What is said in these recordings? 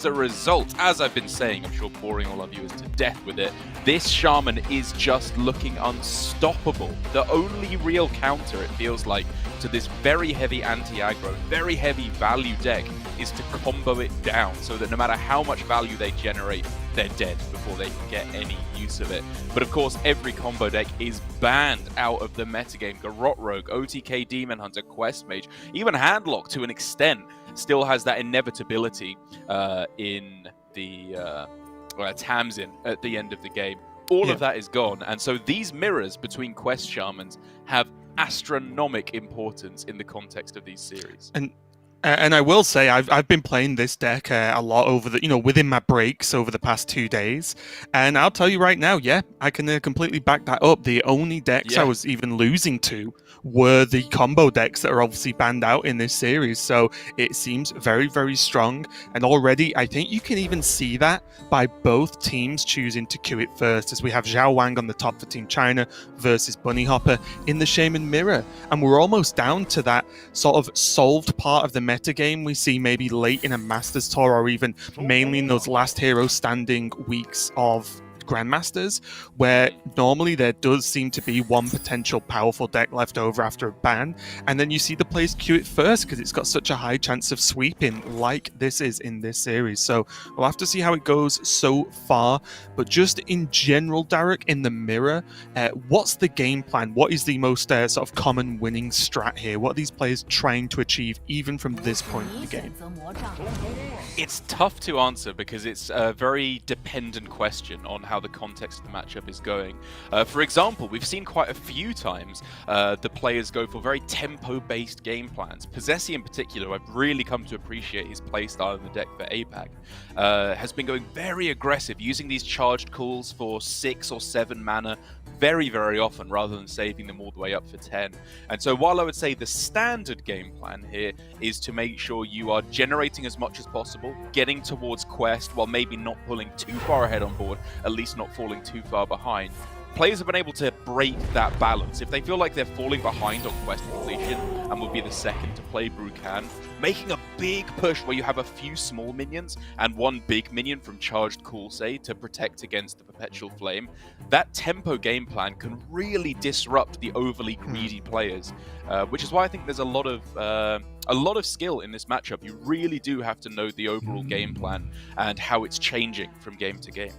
As a result, as I've been saying, I'm sure boring all our viewers to death with it, this shaman is just looking unstoppable. The only real counter, it feels like, to this very heavy anti-aggro, very heavy value deck is to combo it down so that no matter how much value they generate, they're dead before they can get any use of it. But of course, every combo deck is banned out of the metagame. Garrote Rogue, OTK Demon Hunter, Quest Mage, even Handlock to an extent still has that inevitability in the Tamsin at the end of the game. All of that is gone, and so these mirrors between Quest Shamans have astronomical importance in the context of these series. And I will say I've been playing this deck a lot over the within my breaks over the past 2 days, and I'll tell you right now, yeah, I can completely back that up. The only decks I was even losing to were the combo decks that are obviously banned out in this series. So it seems very, very strong, and already I think you can even see that by both teams choosing to queue it first, as we have Zhao Wang on the top for Team China versus Bunny Hopper in the Shaman mirror, and we're almost down to that sort of solved part of the metagame we see maybe late in a Masters Tour, or even mainly in those last hero standing weeks of Grandmasters, where normally there does seem to be one potential powerful deck left over after a ban, and then you see the players queue it first because it's got such a high chance of sweeping like this is in this series. So we'll have to see how it goes so far, but just in general, Derek, in the mirror, what's the game plan? What is the most sort of common winning strat here? What are these players trying to achieve even from this point in the game? It's tough to answer because it's a very dependent question on how the context of the matchup is going. For example, we've seen quite a few times the players go for very tempo-based game plans. Possessi in particular, I've really come to appreciate his playstyle in the deck for APAC, has been going very aggressive, using these charged calls for 6 or 7 mana very, very often, rather than saving them all the way up for 10. And so while I would say the standard game plan here is to make sure you are generating as much as possible, getting towards quest while maybe not pulling too far ahead on board, at least not falling too far behind, players have been able to break that balance. If they feel like they're falling behind on quest completion and will be the second to play Brucan, making a big push where you have a few small minions and one big minion from charged cool, say, to protect against the Perpetual Flame, that tempo game plan can really disrupt the overly greedy players, which is why I think there's a lot of skill in this matchup. You really do have to know the overall game plan and how it's changing from game to game.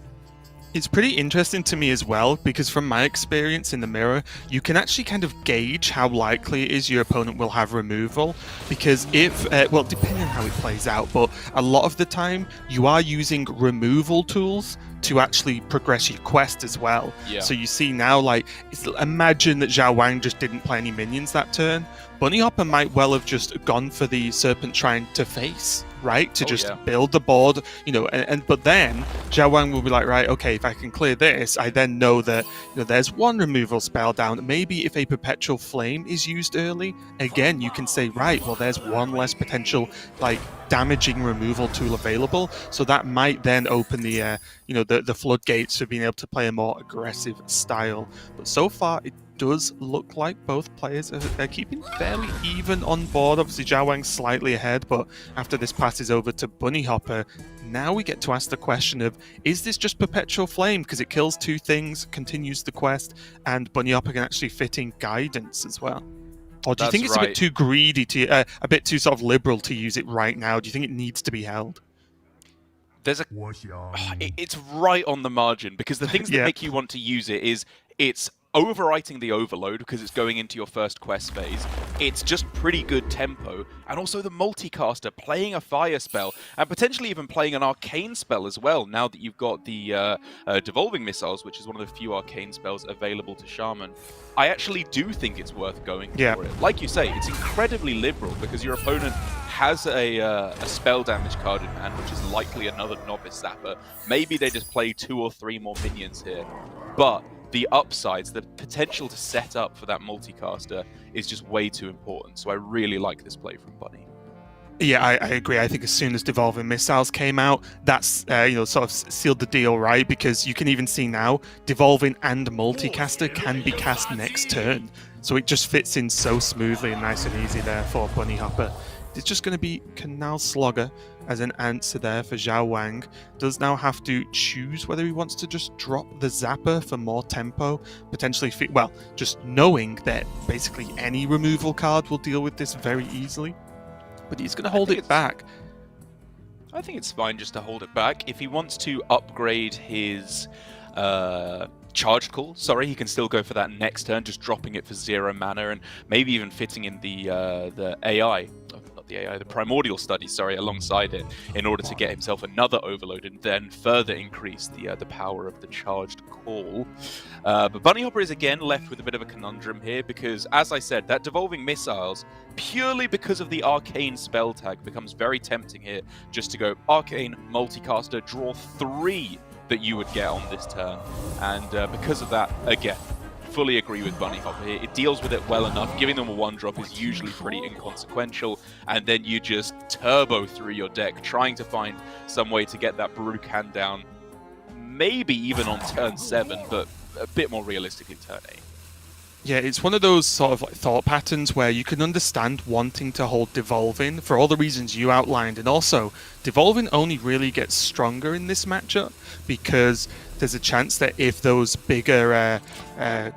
It's pretty interesting to me as well, because from my experience in the mirror, you can actually kind of gauge how likely it is your opponent will have removal, because if, well, depending on how it plays out, but a lot of the time you are using removal tools to actually progress your quest as well. Yeah. So you see now, like, imagine that Zhao Wang just didn't play any minions that turn. Bunny Hopper might well have just gone for the Serpent trying to face, right? To just build the board, but then Zhao Wang will be like, right, okay, if I can clear this, I then know that there's one removal spell down. Maybe if a Perpetual Flame is used early, again, you can say, right, well, there's one less potential, like, damaging removal tool available. So that might then open the, the floodgates for being able to play a more aggressive style. But so far, it does look like both players are keeping fairly even on board. Obviously, Zhao Wang's slightly ahead, but after this passes over to Bunny Hopper, now we get to ask the question of, is this just Perpetual Flame? Because it kills 2 things, continues the quest, and Bunny Hopper can actually fit in Guidance as well. Or do you think it's a bit too greedy, a bit too sort of liberal to use it right now? Do you think it needs to be held? It's right on the margin, because the things that make you want to use it is it's overwriting the overload because it's going into your first quest phase. It's just pretty good tempo, and also the multicaster, playing a fire spell and potentially even playing an arcane spell as well, now that you've got the devolving missiles, which is one of the few arcane spells available to shaman. I actually do think it's worth going for it. Like you say, it's incredibly liberal because your opponent has a spell damage card in hand, which is likely another Novice Zapper. Maybe they just play 2 or 3 more minions here, but the upsides, the potential to set up for that multicaster is just way too important. So I really like this play from Bunny. Yeah, I agree. I think as soon as Devolving Missiles came out, that's sort of sealed the deal, right? Because you can even see now, Devolving and Multicaster can be cast next turn. So it just fits in so smoothly and nice and easy there for Bunny Hopper. It's just going to be Canal Slogger as an answer there for Zhao Wang. Does now have to choose whether he wants to just drop the Zapper for more tempo, potentially, well, just knowing that basically any removal card will deal with this very easily. But he's going to hold it back. I think it's fine just to hold it back. If he wants to upgrade his charged call, he can still go for that next turn, just dropping it for 0 mana, and maybe even fitting in the AI, not the AI, the primordial study, alongside it, in order to get himself another overload and then further increase the power of the charged call. But Bunny Hopper is again left with a bit of a conundrum here, because as I said, that devolving missiles, purely because of the arcane spell tag, becomes very tempting here just to go arcane multicaster, draw 3 that you would get on this turn, and because of that, again, fully agree with Bunny Hopper here. It deals with it well enough. Giving them a 1-drop is usually pretty inconsequential, and then you just turbo through your deck, trying to find some way to get that Brucan down, maybe even on turn 7, but a bit more realistic in turn 8. Yeah, it's one of those sort of thought patterns where you can understand wanting to hold Devolving for all the reasons you outlined, and also Devolving only really gets stronger in this matchup because there's a chance that if those bigger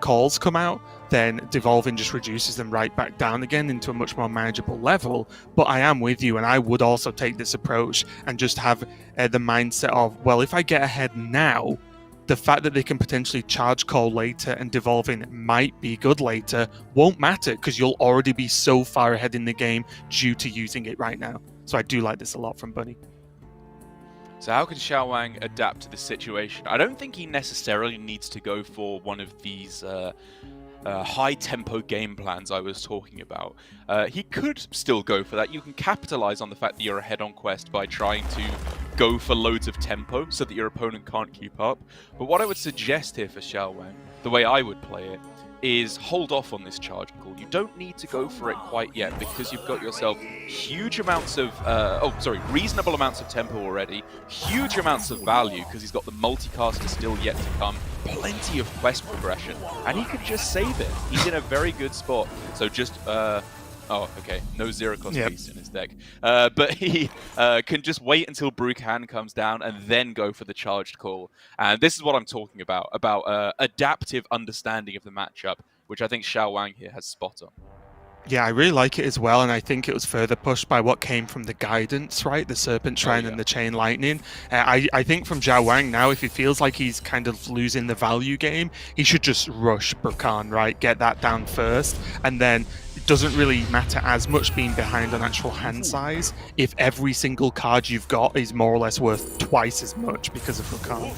calls come out, then Devolving just reduces them right back down again into a much more manageable level. But I am with you, and I would also take this approach and just have the mindset of, well, if I get ahead now, the fact that they can potentially charge call later and Devolving might be good later won't matter, because you'll already be so far ahead in the game due to using it right now. So I do like this a lot from Bunny. So how can Zhao Wang adapt to this situation? I don't think he necessarily needs to go for one of these high-tempo game plans I was talking about. He could still go for that. You can capitalize on the fact that you're ahead on quest by trying to go for loads of tempo so that your opponent can't keep up. But what I would suggest here for Zhao Wang, the way I would play it, is hold off on this charge call. You don't need to go for it quite yet, because you've got yourself huge amounts of, reasonable amounts of tempo already, huge amounts of value, because he's got the multicaster still yet to come, plenty of quest progression, and he could just save it. He's in a very good spot. So just, oh, okay, no zero-cost beast in his deck. But he can just wait until Brucan comes down and then go for the charged call. And this is what I'm talking about adaptive understanding of the matchup, which I think Zhao Wang here has spot on. Yeah, I really like it as well, and I think it was further pushed by what came from the guidance, right? The Serpent Shrine and the Chain Lightning. I think from Zhao Wang now, if he feels like he's kind of losing the value game, he should just rush Brucan, right? Get that down first, and then it doesn't really matter as much being behind on actual hand size if every single card you've got is more or less worth twice as much because of Brucan.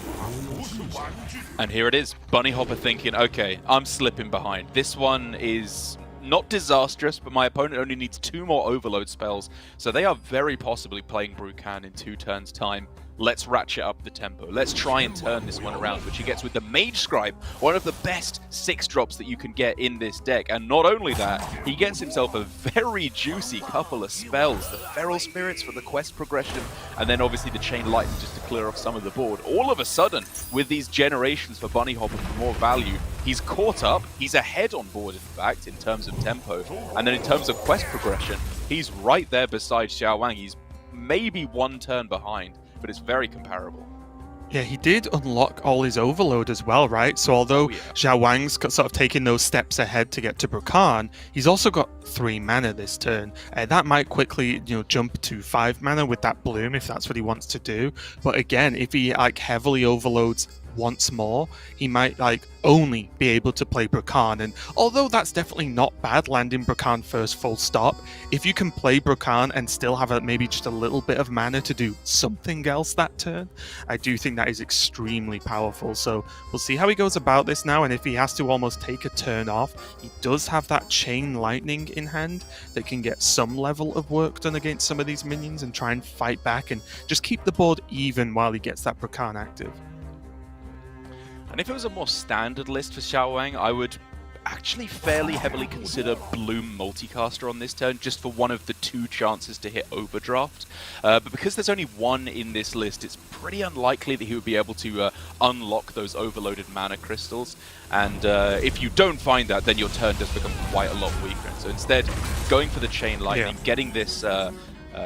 And here it is, Bunny Hopper thinking, okay, I'm slipping behind. This one is not disastrous, but my opponent only needs 2 more overload spells, so they are very possibly playing Brucan in 2 turns' time. Let's ratchet up the tempo. Let's try and turn this one around, which he gets with the Mage Scribe, one of the best 6-drops that you can get in this deck. And not only that, he gets himself a very juicy couple of spells. The Feral Spirits for the quest progression, and then obviously the Chain Lightning just to clear off some of the board. All of a sudden, with these generations for Bunny Hopper for more value, he's caught up. He's ahead on board, in fact, in terms of tempo. And then in terms of quest progression, he's right there beside Zhao Wang. He's maybe 1 turn behind, but it's very comparable. Yeah, he did unlock all his overload as well, right? So although Zhao Wang's sort of taking those steps ahead to get to Brucan, he's also got 3 mana this turn. That might quickly, jump to 5 mana with that Bloom if that's what he wants to do. But again, if he heavily overloads once more, he might only be able to play Brucan. And although that's definitely not bad, landing Brucan first full stop, if you can play Brucan and still have maybe just a little bit of mana to do something else that turn, I do think that is extremely powerful. So we'll see how he goes about this now, and if he has to almost take a turn off, he does have that Chain Lightning in hand that can get some level of work done against some of these minions and try and fight back and just keep the board even while he gets that Brucan active. And if it was a more standard list for Zhao Wang, I would actually fairly heavily consider Bloom Multicaster on this turn, just for one of the 2 chances to hit Overdraft. But because there's only 1 in this list, it's pretty unlikely that he would be able to unlock those overloaded mana crystals. And if you don't find that, then your turn does become quite a lot weaker. So instead, going for the Chain Lightning, getting this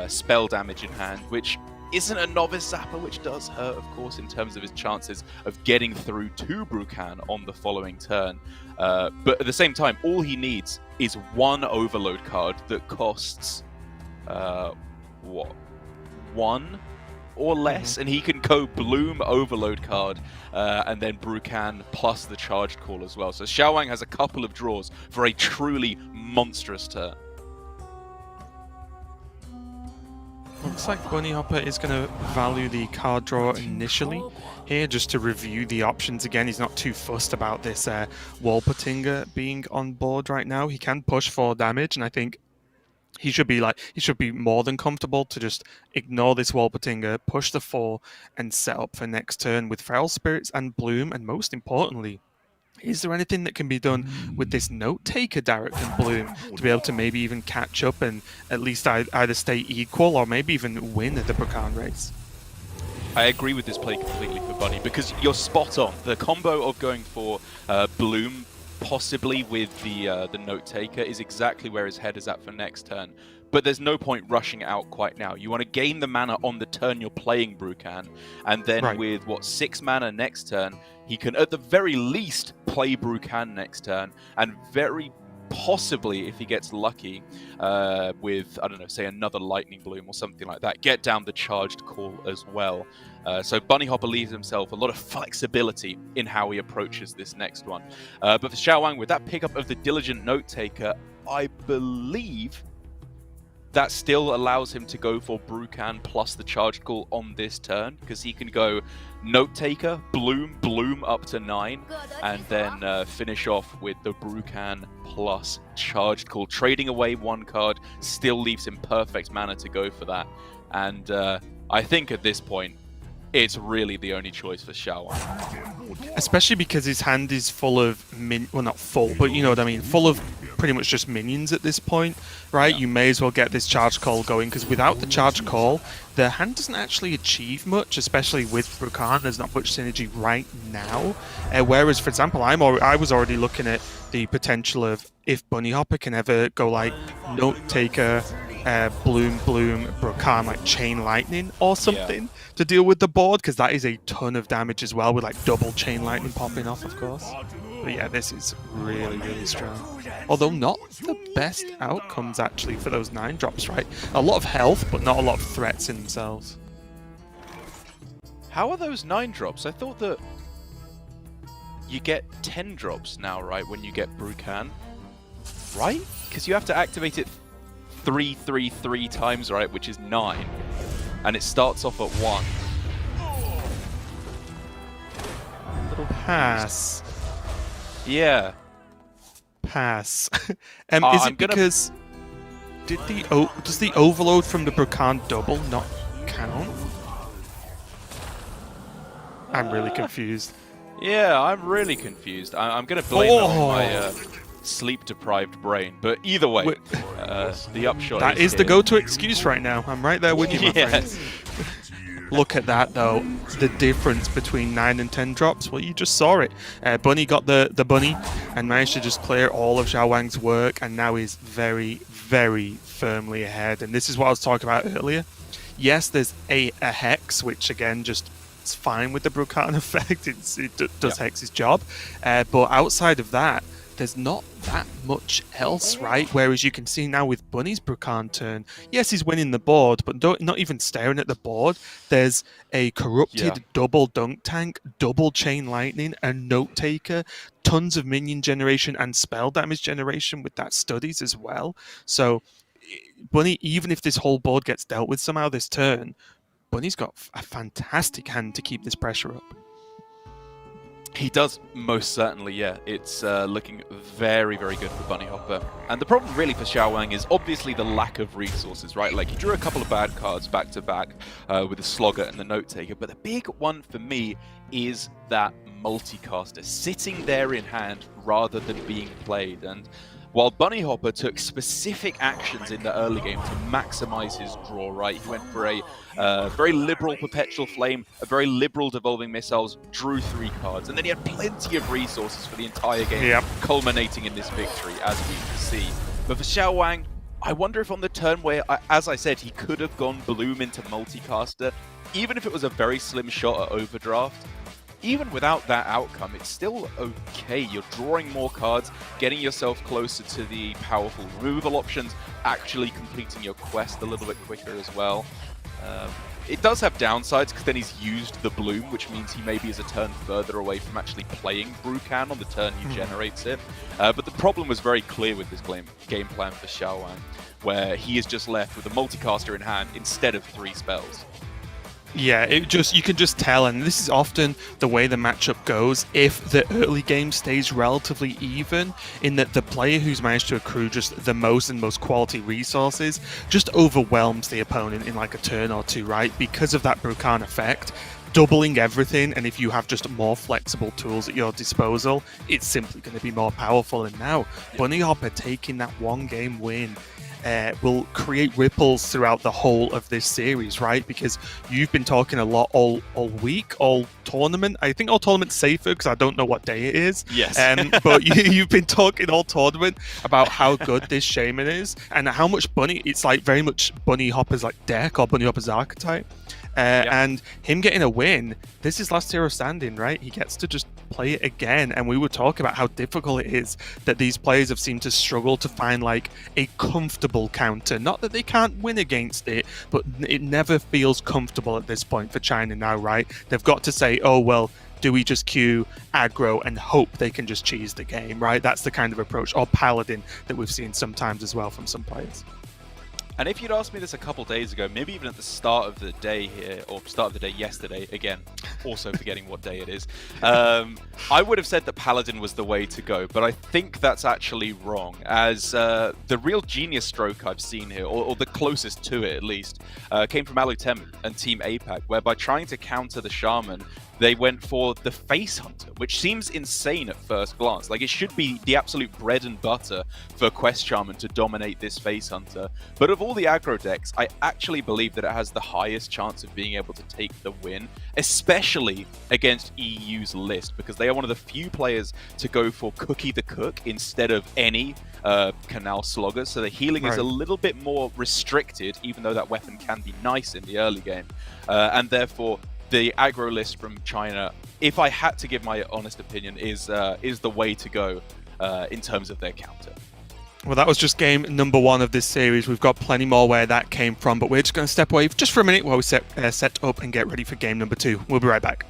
spell damage in hand, which isn't a novice zapper, which does hurt, of course, in terms of his chances of getting through to Brukan on the following turn. But at the same time, all he needs is 1 overload card that costs, 1 or less, and he can go Bloom overload card, and then Brukan plus the charged call as well. So Xiaowang has a couple of draws for a truly monstrous turn. Looks like Bunny Hopper is going to value the card draw initially here, just to review the options again. He's not too fussed about this Wolpertinger being on board right now. He can push for damage, and I think he should be more than comfortable to just ignore this Wolpertinger, push the 4, and set up for next turn with Feral Spirits and Bloom. And most importantly, is there anything that can be done with this Note Taker, Derek and Bloom, to be able to maybe even catch up and at least either stay equal or maybe even win at the Brukan race? I agree with this play completely for Bunny, because you're spot on. The combo of going for Bloom, possibly with the Note Taker, is exactly where his head is at for next turn. But there's no point rushing out quite now. You want to gain the mana on the turn you're playing Brukan, and then with, 6 mana next turn, he can at the very least play Brukan next turn, and very possibly, if he gets lucky, with, I don't know, say another Lightning Bloom or something like that, get down the charged call as well. So Bunny Hopper leaves himself a lot of flexibility in how he approaches this next one. But for Xiaowang, with that pickup of the Diligent Note Taker, I believe that still allows him to go for Brukan plus the charged call on this turn, because he can go Note Taker, Bloom up to 9, and then finish off with the Brukan plus charged call. Trading away 1 card still leaves him perfect mana to go for that. And I think at this point, it's really the only choice for Xiaowang. Especially because his hand is full of, well, not full, but you know what I mean, full of pretty much just minions at this point, right? You may as well get this charge call going, because without the charge call, the hand doesn't actually achieve much, especially with Brukan. There's not much synergy right now. Whereas, for example, I was already looking at the potential of if Bunny Hopper can ever go like Note Taker, Bloom, Brukan, like Chain Lightning or something to deal with the board, because that is a ton of damage as well, with like double Chain Lightning popping off, of course. But yeah, this is really, really strong. Although not the best outcomes actually for those 9 drops, right? A lot of health, but not a lot of threats in themselves. How are those 9 drops? I thought that you get 10 drops now, right, when you get Brukan? Right? Because you have to activate it 3 times, right, which is 9. And it starts off at 1. Little pass. Yeah. Pass. Is it because does the overload from the Brukan double not count? I'm really confused. Yeah, I'm really confused. I'm going to blame that on my sleep-deprived brain. But either way, the upshot that is the go-to excuse right now. I'm right there with you, my friend. Look at that, though. The difference between 9 and 10 drops. Well, you just saw it. Bunny got the bunny and managed to just clear all of Xiaowang's work, and now is very, very firmly ahead. And this is what I was talking about earlier. Yes, there's a Hex, which, again, just it's fine with the Brukan effect. It does Hex's job. But outside of that, there's not that much else, right? Whereas you can see now with Bunny's Brukan turn, yes, he's winning the board, but not even staring at the board. There's a corrupted double Dunk Tank, double Chain Lightning, a Note Taker, tons of minion generation and spell damage generation with that Studies as well. So Bunny, even if this whole board gets dealt with somehow this turn, Bunny's got a fantastic hand to keep this pressure up. He does, most certainly, yeah. It's looking very, very good for Bunny Hopper. And the problem really for Xiaowang is obviously the lack of resources, right? Like, he drew a couple of bad cards back-to-back with the Slogger and the Note Taker, but the big one for me is that multicaster sitting there in hand rather than being played. And while Bunny Hopper took specific actions in the early game to maximize his draw, right? He went for a very liberal Perpetual Flame, a very liberal Devolving Missiles, drew 3 cards, and then he had plenty of resources for the entire game, culminating in this victory, as we can see. But for Xiao Wang, I wonder if on the turn where, as I said, he could have gone Bloom into multicaster, even if it was a very slim shot at Overdraft, even without that outcome, it's still okay. You're drawing more cards, getting yourself closer to the powerful removal options, actually completing your quest a little bit quicker as well. It does have downsides, because then he's used the Bloom, which means he maybe is a turn further away from actually playing Brucan on the turn he generates it. But the problem was very clear with this game plan for Xiao Wang, where he is just left with a multicaster in hand instead of 3 spells. Yeah, you can just tell, and this is often the way the matchup goes if the early game stays relatively even, in that the player who's managed to accrue just the most and most quality resources just overwhelms the opponent in like a turn or two, right? Because of that Brucan effect, doubling everything, and if you have just more flexible tools at your disposal, it's simply going to be more powerful. And now, Bunny Hopper taking that 1-game win will create ripples throughout the whole of this series, right? Because you've been talking a lot all week, all tournament. I think all tournament's safer because I don't know what day it is. Yes. But you've been talking all tournament about how good this shaman is and how much Bunny, it's like very much Bunny Hopper's like deck or Bunny Hopper's archetype. And him getting a win, this is last hero standing, right? He gets to just play it again. And we were talking about how difficult it is that these players have seemed to struggle to find like a comfortable counter. Not that they can't win against it, but it never feels comfortable at this point for China now, right? They've got to say, oh, well, do we just queue aggro and hope they can just cheese the game, right? That's the kind of approach, or Paladin, that we've seen sometimes as well from some players. And if you'd asked me this a couple days ago, maybe even at the start of the day here, or start of the day yesterday, again, also forgetting what day it is, I would have said that Paladin was the way to go, but I think that's actually wrong, as the real genius stroke I've seen here, or the closest to it at least, came from Alutem and Team APAC, where by trying to counter the Shaman, they went for the Face Hunter, which seems insane at first glance. Like, it should be the absolute bread and butter for Quest Shaman to dominate this Face Hunter. But of all the aggro decks, I actually believe that it has the highest chance of being able to take the win, especially against EU's list, because they are one of the few players to go for Cookie the Cook instead of any Canal Slogger. So the healing is a little bit more restricted, even though that weapon can be nice in the early game. And therefore, the aggro list from China, if I had to give my honest opinion, is the way to go in terms of their counter. Well, that was just game number 1 of this series. We've got plenty more where that came from, but we're just going to step away just for a minute while we set up and get ready for game number 2. We'll be right back.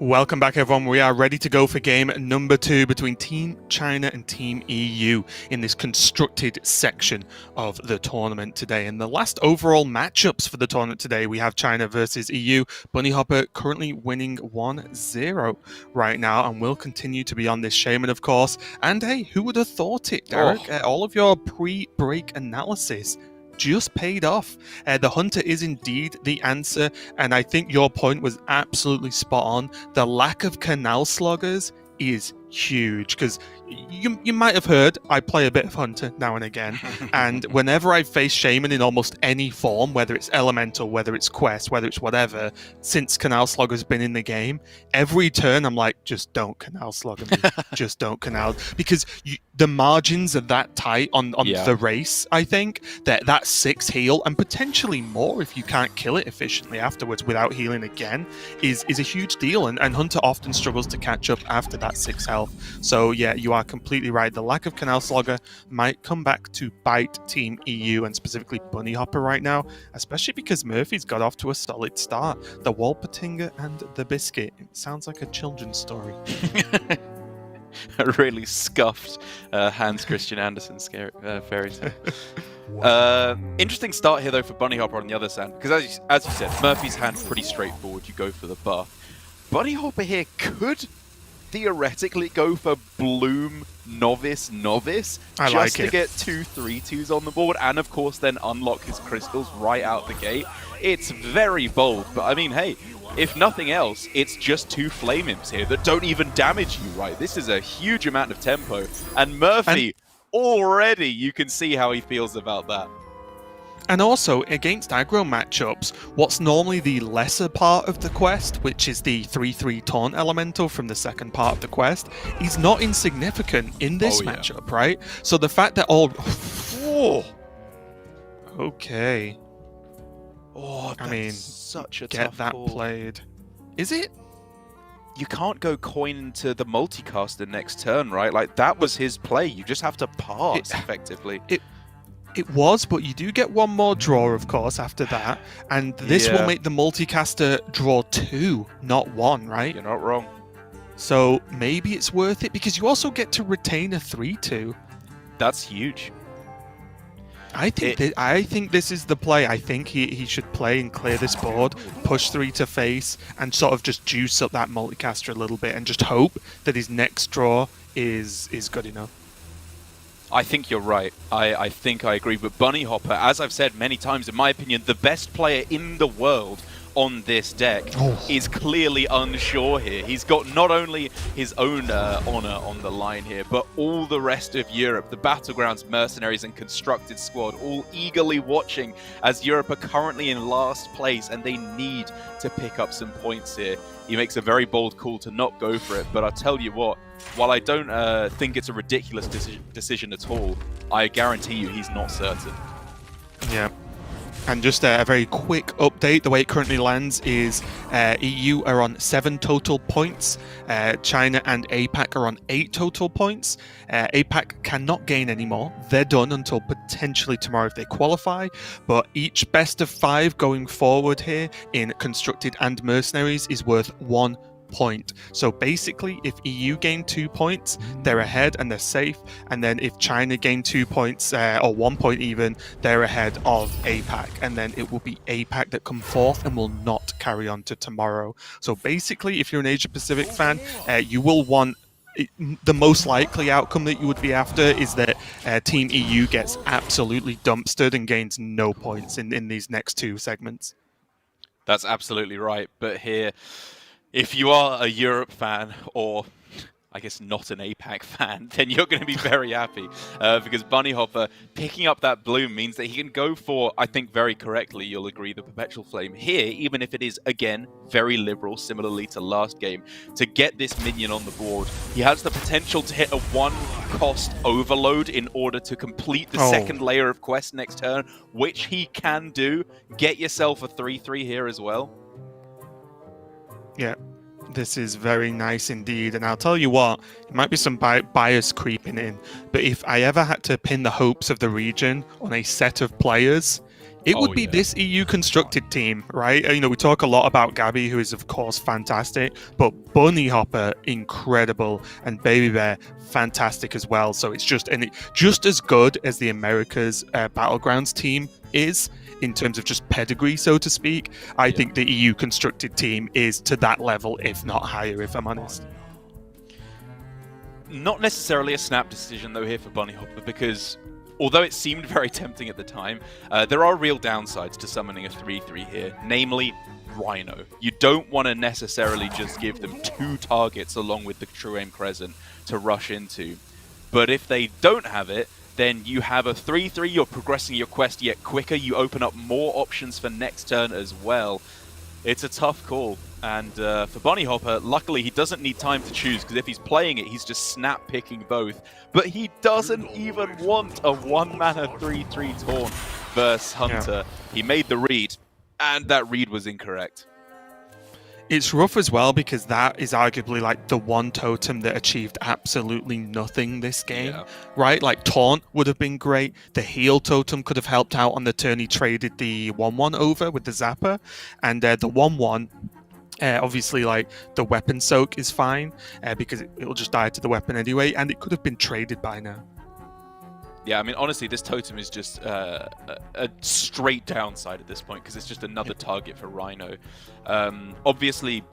Welcome back, everyone. We are ready to go for game number 2 between Team China and Team EU in this constructed section of the tournament today. And the last overall matchups for the tournament today, we have China versus EU. Bunny Hopper currently winning 1-0 right now, and will continue to be on this shaman, of course. And hey, who would have thought it, Derek? All of your pre-break analysis just paid off. The hunter is indeed the answer, and I think your point was absolutely spot on. The lack of canal sloggers is huge, because you might have heard I play a bit of hunter now and again, and whenever I face shaman in almost any form, whether it's elemental, whether it's quest, whether it's whatever, since canal slogger's been in the game, every turn I'm like, just don't canal slogger me, just don't canal, because the margins are that tight on the race. I think that 6 heal, and potentially more if you can't kill it efficiently afterwards without healing again, is a huge deal, and hunter often struggles to catch up after that 6 health. So yeah, you are completely right. The lack of canal slogger might come back to bite Team EU, and specifically Bunny Hopper right now, especially because Murphy's got off to a solid start. The Walpertinger and the Biscuit. It sounds like a children's story. A really scuffed Hans Christian Andersen fairy tale. Interesting start here though for Bunny Hopper on the other side, because as you said, Murphy's hand's pretty straightforward. You go for the buff. Bunny Hopper here could theoretically go for Bloom Novice just to get 2 3/2s on the board, and of course then unlock his crystals right out the gate. It's very bold, but I mean, hey, if nothing else, it's just 2 Flame Imps here that don't even damage you, right? This is a huge amount of tempo, and Murphy, already you can see how he feels about that. And also, against aggro matchups, what's normally the lesser part of the quest, which is the 3/3 taunt elemental from the second part of the quest, is not insignificant in this matchup, right? So the fact that okay. I mean, such a get tough that call. played. Is it? You can't go coin into the multicaster next turn, right? Like, that was his play. You just have to pass effectively. It was, but you do get one more draw, of course, after that. And this will make the multicaster draw 2, not 1, right? You're not wrong. So maybe it's worth it, because you also get to retain a 3/2. That's huge. I think this is the play. I think he should play and clear this board, push 3 to face, and sort of just juice up that multicaster a little bit, and just hope that his next draw is good enough. I think you're right. I think I agree. But Bunny Hopper, as I've said many times, in my opinion, the best player in the world on this deck is clearly unsure here. He's got not only his own honor on the line here, but all the rest of Europe, the Battlegrounds, Mercenaries, and Constructed Squad, all eagerly watching as Europe are currently in last place, and they need to pick up some points here. He makes a very bold call to not go for it, but I'll tell you what, while I don't think it's a ridiculous decision at all, I guarantee you he's not certain. Yeah. And just a very quick update, the way it currently lands is EU are on 7 total points, China and APAC are on 8 total points. APAC cannot gain anymore. They're done until potentially tomorrow if they qualify, but each best of 5 going forward here in Constructed and Mercenaries is worth 1 point. So basically, if EU gain 2 points, they're ahead and they're safe. And then if China gain 2 points, or 1 point even, they're ahead of APAC. And then it will be APAC that come fourth and will not carry on to tomorrow. So basically, if you're an Asia Pacific fan, you will want the most likely outcome that you would be after is that Team EU gets absolutely dumpstered and gains no points in these next 2 segments. That's absolutely right. But here, if you are a Europe fan, or I guess not an APAC fan, then you're going to be very happy because Bunny Hopper picking up that bloom means that he can go for, I think very correctly, you'll agree, the Perpetual Flame here, even if it is, again, very liberal, similarly to last game, to get this minion on the board. He has the potential to hit a 1-cost overload in order to complete the second layer of quest next turn, which he can do. Get yourself a 3/3 here as well. Yeah, this is very nice indeed. And I'll tell you what, it might be some bias creeping in, but if I ever had to pin the hopes of the region on a set of players, It would Oh, be yeah. this EU constructed team, right? You know, we talk a lot about Gabby, who is of course fantastic, but Bunny Hopper, incredible, and Baby Bear, fantastic as well. So it's just just as good as the Americas Battlegrounds team is in terms of just pedigree, so to speak. I think the EU constructed team is to that level, if not higher, if I'm honest. Not necessarily a snap decision though here for Bunny Hopper, because although it seemed very tempting at the time, there are real downsides to summoning a 3-3 here, namely Rhino. You don't want to necessarily just give them 2 targets along with the True Aim Crescent to rush into. But if they don't have it, then you have a 3-3, you're progressing your quest yet quicker, you open up more options for next turn as well. It's a tough call. And for Bunny Hopper, luckily he doesn't need time to choose, because if he's playing it, he's just snap picking both. But he doesn't even want a 1-mana 3-3 taunt versus Hunter. Yeah. He made the read, and that read was incorrect. It's rough as well, because that is arguably like the one totem that achieved absolutely nothing this game, right? Like Taunt would have been great. The heal totem could have helped out on the turn he traded the 1-1 over with the Zapper, and the 1-1. Obviously, like the weapon soak is fine because it'll just die to the weapon anyway, and it could have been traded by now. Yeah, I mean, honestly, this totem is just a straight downside at this point, because it's just another target for Rhino. Obviously,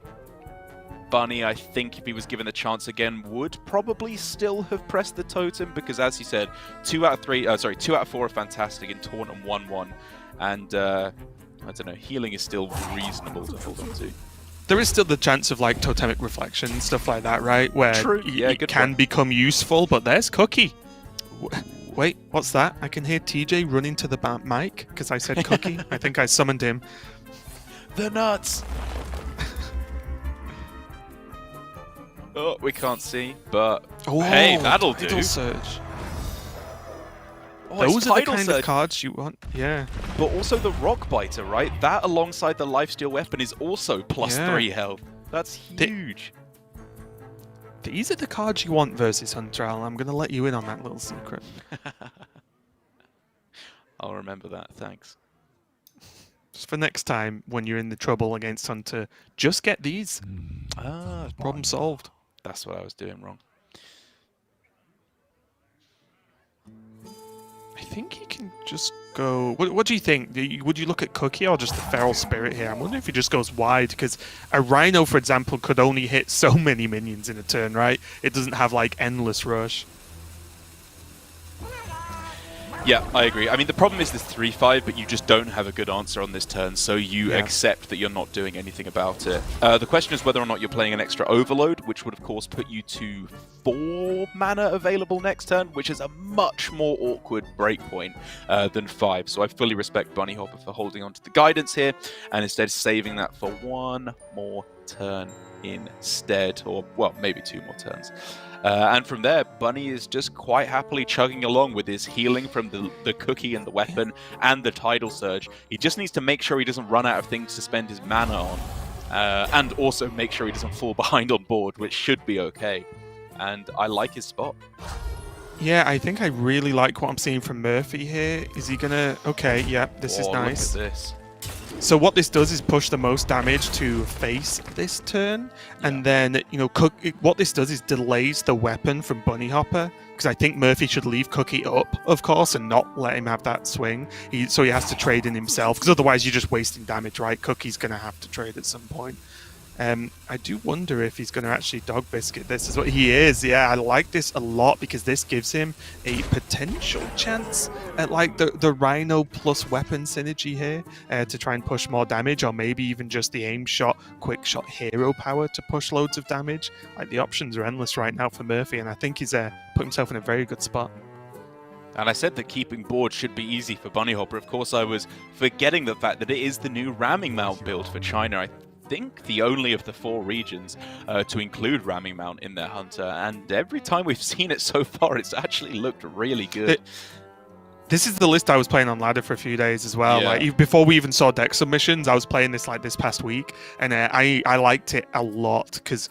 Bunny, I think if he was given the chance again, would probably still have pressed the totem, because as you said, 2 out of 4 are fantastic in Taunt and 1-1, and I don't know, healing is still reasonable to hold on to. There is still the chance of like totemic reflection, stuff like that, right? Where it can become useful, but there's Cookie. Wait, what's that? I can hear TJ running to the mic because I said Cookie. I think I summoned him. The nuts! Oh, we can't see, but hey, that'll do. Tidal Surge. Oh, those are the kind of cards you want, yeah. But also the Rock Biter, right? That alongside the Lifesteal Weapon is also plus 3 health. That's huge. These are the cards you want versus Hunter Al. I'm going to let you in on that little secret. I'll remember that, thanks. Just for next time, when you're in the trouble against Hunter, just get these. Problem solved. That's what I was doing wrong. I think you can just go... What do you think? Would you look at Cookie or just the Feral Spirit here? I'm wondering if he just goes wide, because a Rhino, for example, could only hit so many minions in a turn, right? It doesn't have, like, endless rush. Yeah, I agree. I mean, the problem is this 3-5, but you just don't have a good answer on this turn, so you accept that you're not doing anything about it. The question is whether or not you're playing an extra Overload, which would, of course, put you to 4 mana available next turn, which is a much more awkward breakpoint than 5. So I fully respect Bunny Hopper for holding on to the guidance here, and instead saving that for 1 more turn instead, or, well, maybe 2 more turns. And from there, Bunny is just quite happily chugging along with his healing from the Cookie and the weapon and the Tidal Surge. He just needs to make sure he doesn't run out of things to spend his mana on. And also make sure he doesn't fall behind on board, which should be okay. And I like his spot. Yeah, I think I really like what I'm seeing from Murphy here. Is he gonna... Okay, yeah, this is nice. Look at this. So what this does is push the most damage to face this turn, and then, you know, what this does is delays the weapon from Bunny Hopper, because I think Murphy should leave Cookie up, of course, and not let him have that swing. So he has to trade in himself, because otherwise you're just wasting damage, right? Cookie's going to have to trade at some point. I do wonder if he's going to actually Dog Biscuit this. Is what he is. Yeah, I like this a lot because this gives him a potential chance at like the Rhino plus weapon synergy here to try and push more damage, or maybe even just the aim shot, quick shot hero power to push loads of damage. Like the options are endless right now for Murphy, and I think he's put himself in a very good spot. And I said that keeping board should be easy for Bunny Hopper. Of course, I was forgetting the fact that it is the new ramming mount build for China. I think the only of the 4 regions to include ramming mount in their Hunter, and every time we've seen it so far, it's actually looked really good. This is the list I was playing on ladder for a few days as well. Yeah. Like before we even saw deck submissions, I was playing this like this past week, and I liked it a lot because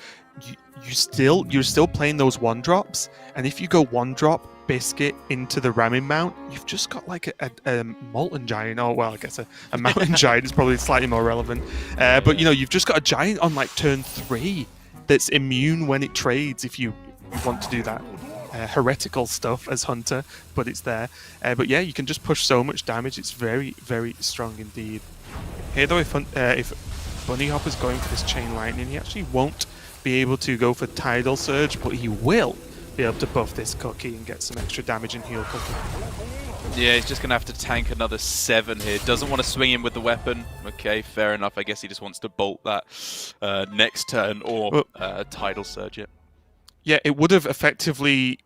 you're still playing those 1-drops, and if you go 1-drop Biscuit into the ramming mount, you've just got like a molten giant. Oh well, I guess a mountain giant is probably slightly more relevant. But you know, you've just got a giant on like turn 3 that's immune when it trades if you want to do that heretical stuff as Hunter, but it's there. But yeah, you can just push so much damage. It's very, very strong indeed. Here though, if Bunny Hopper's going for this Chain Lightning, he actually won't be able to go for Tidal Surge, but he will be able to buff this Cookie and get some extra damage and heal Cookie. Yeah, he's just going to have to tank another 7 here. Doesn't want to swing in with the weapon. Okay, fair enough. I guess he just wants to bolt that next turn or Tidal Surge it. Yeah, it would have effectively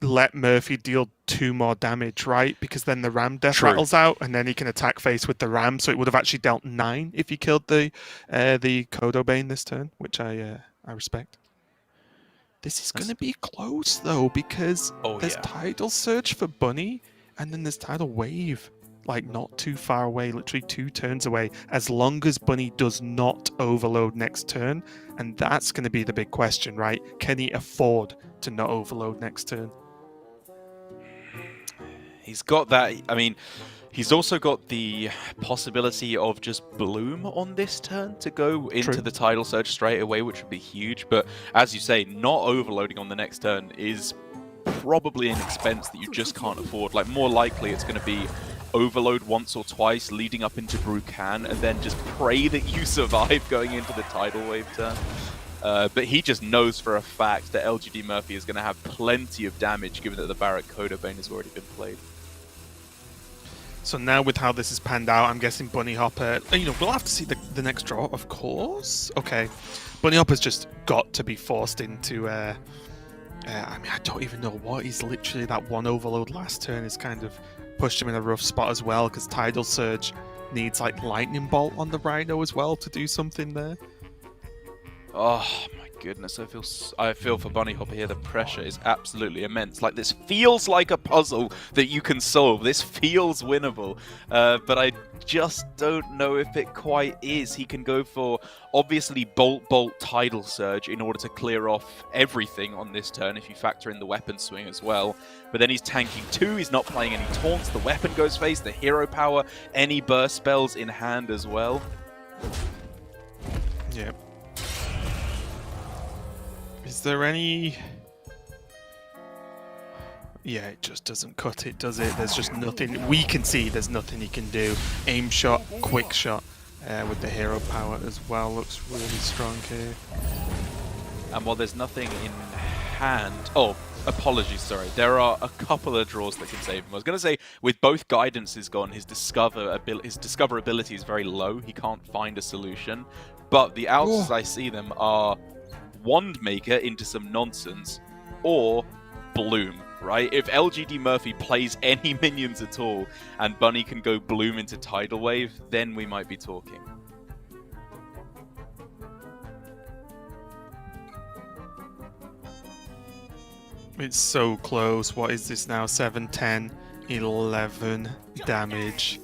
let Murphy deal 2 more damage, right? Because then the Ram death rattles out, and then he can attack face with the Ram. So it would have actually dealt 9 if he killed the Kodo Bane this turn, which I respect. This is going to be close though, because there's Tidal Surge for Bunny, and then there's Tidal Wave, like not too far away, literally 2 turns away, as long as Bunny does not overload next turn. And that's going to be the big question, right? Can he afford to not overload next turn? He's got that. I mean, he's also got the possibility of just Bloom on this turn to go into the Tidal Surge straight away, which would be huge. But as you say, not overloading on the next turn is probably an expense that you just can't afford. Like, more likely it's going to be overload once or twice leading up into Brucan, and then just pray that you survive going into the Tidal Wave turn. But he just knows for a fact that LGD Murphy is going to have plenty of damage, given that the Barrack Kodo Bane has already been played. So now with how this has panned out, I'm guessing Bunny Hopper, you know, we'll have to see the next draw, of course. Okay. Bunny Hopper's just got to be forced into, I mean, I don't even know what. He's literally, that 1 overload last turn has kind of pushed him in a rough spot as well, because Tidal Surge needs like Lightning Bolt on the Rhino as well to do something there. Oh my goodness, I feel for Bunny Hopper here. The pressure is absolutely immense. Like, this feels like a puzzle that you can solve. This feels winnable, but I just don't know if it quite is. He can go for, obviously, Bolt, Tidal Surge in order to clear off everything on this turn, if you factor in the weapon swing as well. But then he's tanking 2, he's not playing any taunts, the weapon goes face, the hero power, any burst spells in hand as well. Yeah. Is there any... Yeah, it just doesn't cut it, does it? There's just nothing. We can see there's nothing he can do. Aim shot, quick shot with the hero power as well. Looks really strong here. And while there's nothing in hand... Oh, apologies, sorry. There are a couple of draws that can save him. I was going to say, with both guidances gone, his discoverability is very low. He can't find a solution. But the outs, as I see them, are Wand Maker into some nonsense, or Bloom, right? If LGD Murphy plays any minions at all, and Bunny can go Bloom into Tidal Wave, then we might be talking. It's so close. What is this now? 7, 10, 11 damage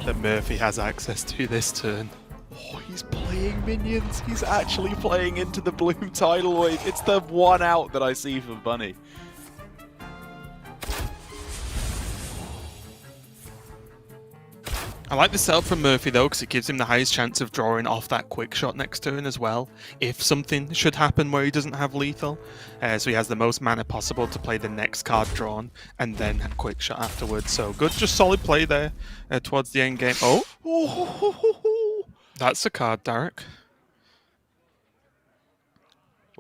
that Murphy has access to this turn. Oh, he's playing minions. He's actually playing into the Bloom Tidal Wave. It's the one out that I see for Bunny. I like the setup from Murphy though, because it gives him the highest chance of drawing off that quick shot next turn as well, if something should happen where he doesn't have lethal. So he has the most mana possible to play the next card drawn, and then quick shot afterwards. So good, just solid play there towards the end game. Oh! That's a card, Derek.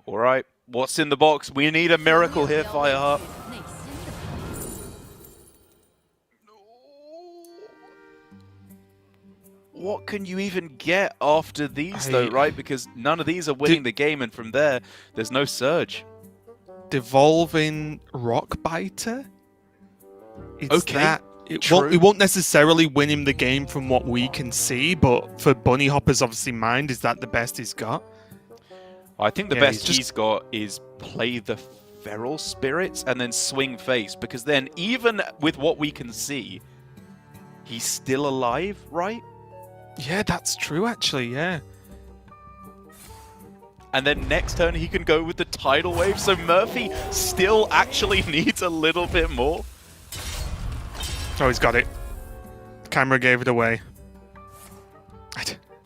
Alright, what's in the box? We need a miracle here, Fireheart. What can you even get after these, though, right? Because none of these are winning the game, and from there, there's no surge. Devolving Rock Biter? Okay. It won't necessarily win him the game from what we can see, but for Bunny Hopper's obviously mind, is that the best he's got? I think the best he's got is play the Feral Spirits and then swing face, because then even with what we can see, he's still alive, right? Yeah, that's true actually, yeah. and then next turn he can go with the Tidal Wave, so Murphy still actually needs a little bit more. Oh, he's got it. Camera gave it away.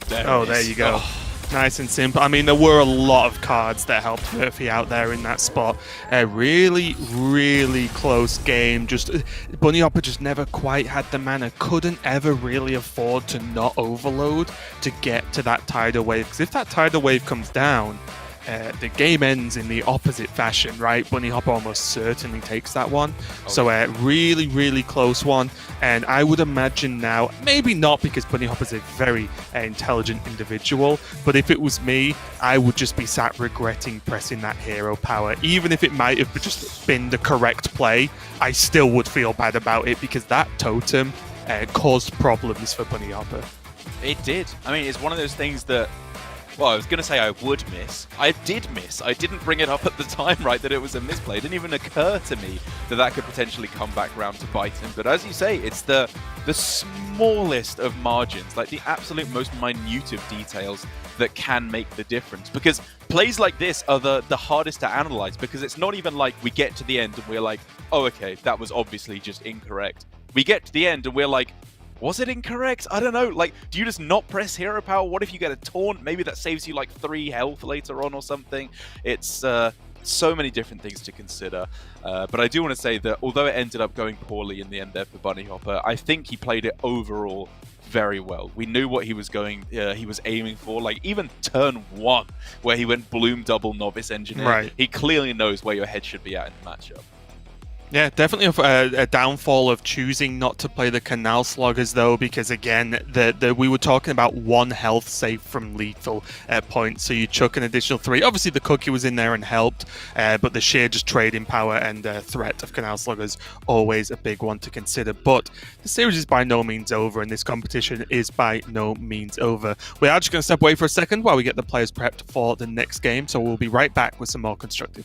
There you go. Oh. Nice and simple. I mean, there were a lot of cards that helped Murphy out there in that spot. A really, really close game. Just Bunny Hopper just never quite had the mana. Couldn't ever really afford to not overload to get to that Tidal Wave. Because if that Tidal Wave comes down, the game ends in the opposite fashion, right? Bunny Hopper almost certainly takes that one. Okay. So really, really close one. And I would imagine now, maybe not because Bunny Hopper's a very intelligent individual, but if it was me, I would just be sat regretting pressing that hero power. Even if it might have just been the correct play, I still would feel bad about it because that totem caused problems for Bunny Hopper. It did. I mean, it's one of those things that, well, I was going to say I would miss. I did miss. I didn't bring it up at the time, right, that it was a misplay. It didn't even occur to me that that could potentially come back around to bite him. But as you say, it's the smallest of margins, like the absolute most minute of details that can make the difference. Because plays like this are the hardest to analyze, because it's not even like we get to the end and we're like, oh, okay, that was obviously just incorrect. We get to the end and we're like, was it incorrect? I don't know. Like, do you just not press hero power? What if you get a taunt? Maybe that saves you like 3 health later on or something. It's so many different things to consider. But I do want to say that although it ended up going poorly in the end there for Bunny Hopper, I think he played it overall very well. We knew what he was aiming for. Like even turn 1, where he went Bloom double Novice Engineer. Right. He clearly knows where your head should be at in the matchup. Yeah, definitely a downfall of choosing not to play the Canal Sloggers, though, because again, we were talking about 1 health save from lethal points, so you chuck an additional 3. Obviously, the cookie was in there and helped, but the sheer just trading power and threat of Canal Sloggers always a big one to consider. But the series is by no means over, and this competition is by no means over. We are just going to step away for a second while we get the players prepped for the next game, so we'll be right back with some more Constructed.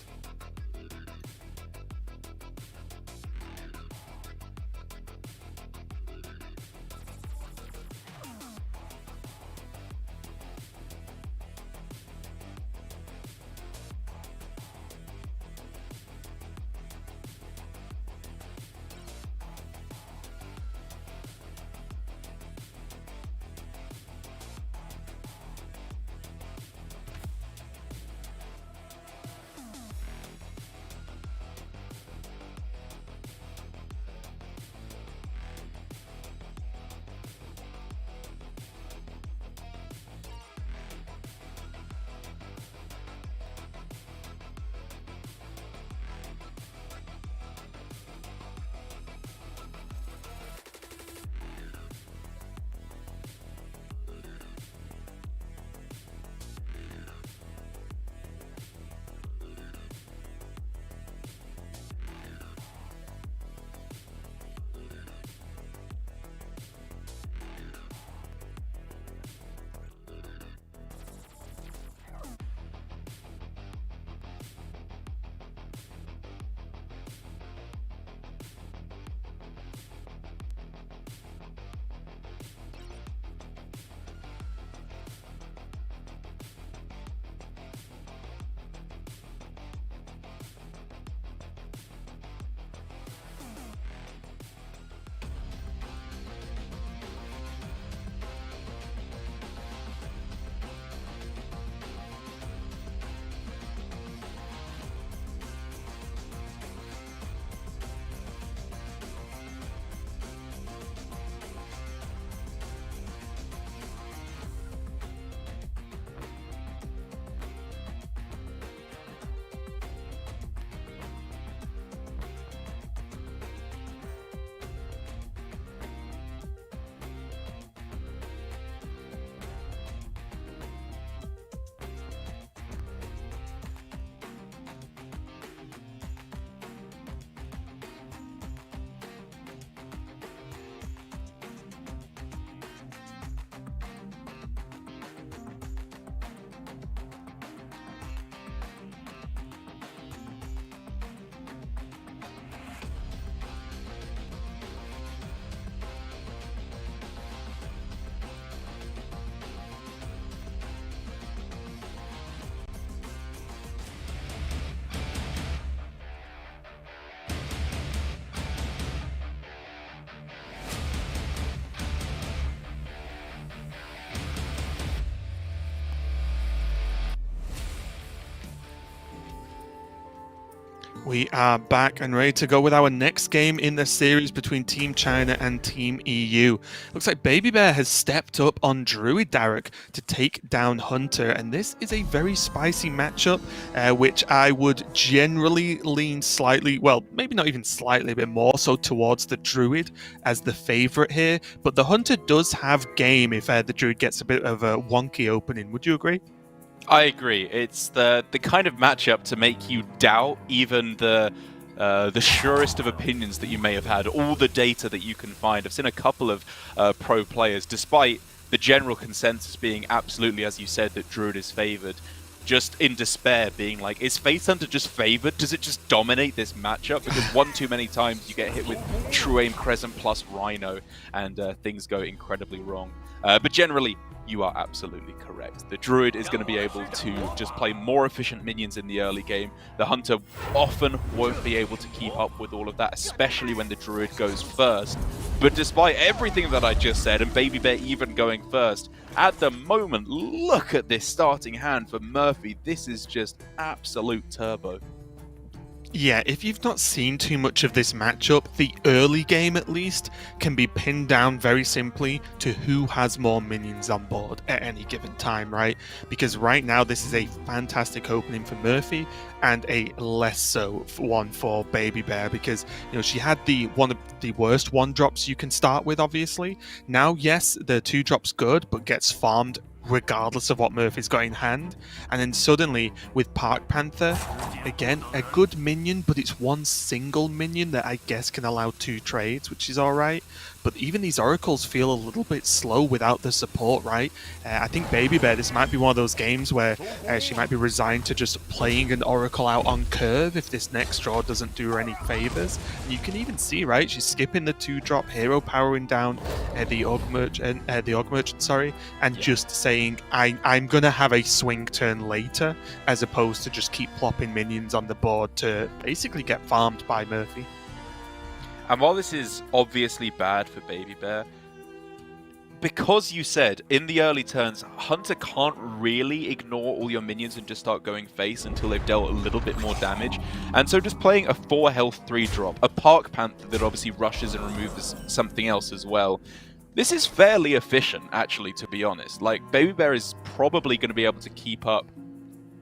We are back and ready to go with our next game in the series between Team China and Team EU. Looks like Baby Bear has stepped up on Druid Derek to take down Hunter, and this is a very spicy matchup, which I would generally lean slightly, well, maybe not even slightly, a bit more so towards the Druid as the favorite here, but the Hunter does have game if the Druid gets a bit of a wonky opening. Would you agree? I agree. It's the kind of matchup to make you doubt even the surest of opinions that you may have had, all the data that you can find. I've seen a couple of pro players, despite the general consensus being absolutely, as you said, that Druid is favored, just in despair being like, is Face Hunter just favored? Does it just dominate this matchup? Because one too many times you get hit with True Aim Crescent plus Rhino and things go incredibly wrong. But generally, you are absolutely correct. The Druid is going to be able to just play more efficient minions in the early game. The Hunter often won't be able to keep up with all of that, especially when the Druid goes first. But despite everything that I just said, and Baby Bear even going first, at the moment, look at this starting hand for Murphy. This is just absolute turbo. Yeah, if you've not seen too much of this matchup, the early game at least can be pinned down very simply to who has more minions on board at any given time, right? Because right now this is a fantastic opening for Murphy and a less so one for Baby Bear, because she had one of the worst 1-drops you can start with, obviously. Now, yes, the 2-drop's good, but gets farmed regardless of what Murphy's got in hand. And then suddenly with Park Panther, again, a good minion, but it's one single minion that I guess can allow 2 trades, which is alright. But even these oracles feel a little bit slow without the support, right? I think Baby Bear, this might be one of those games where she might be resigned to just playing an oracle out on curve if this next draw doesn't do her any favors. And you can even see, right, she's skipping the 2-drop, hero powering down the Orc Merchant, and just saying, I'm gonna have a swing turn later, as opposed to just keep plopping minions on the board to basically get farmed by Murphy. And while this is obviously bad for Baby Bear, because you said in the early turns, Hunter can't really ignore all your minions and just start going face until they've dealt a little bit more damage. And so just playing a 4 health 3-drop, a Park Panther that obviously rushes and removes something else as well, this is fairly efficient, actually, to be honest. Like, Baby Bear is probably going to be able to keep up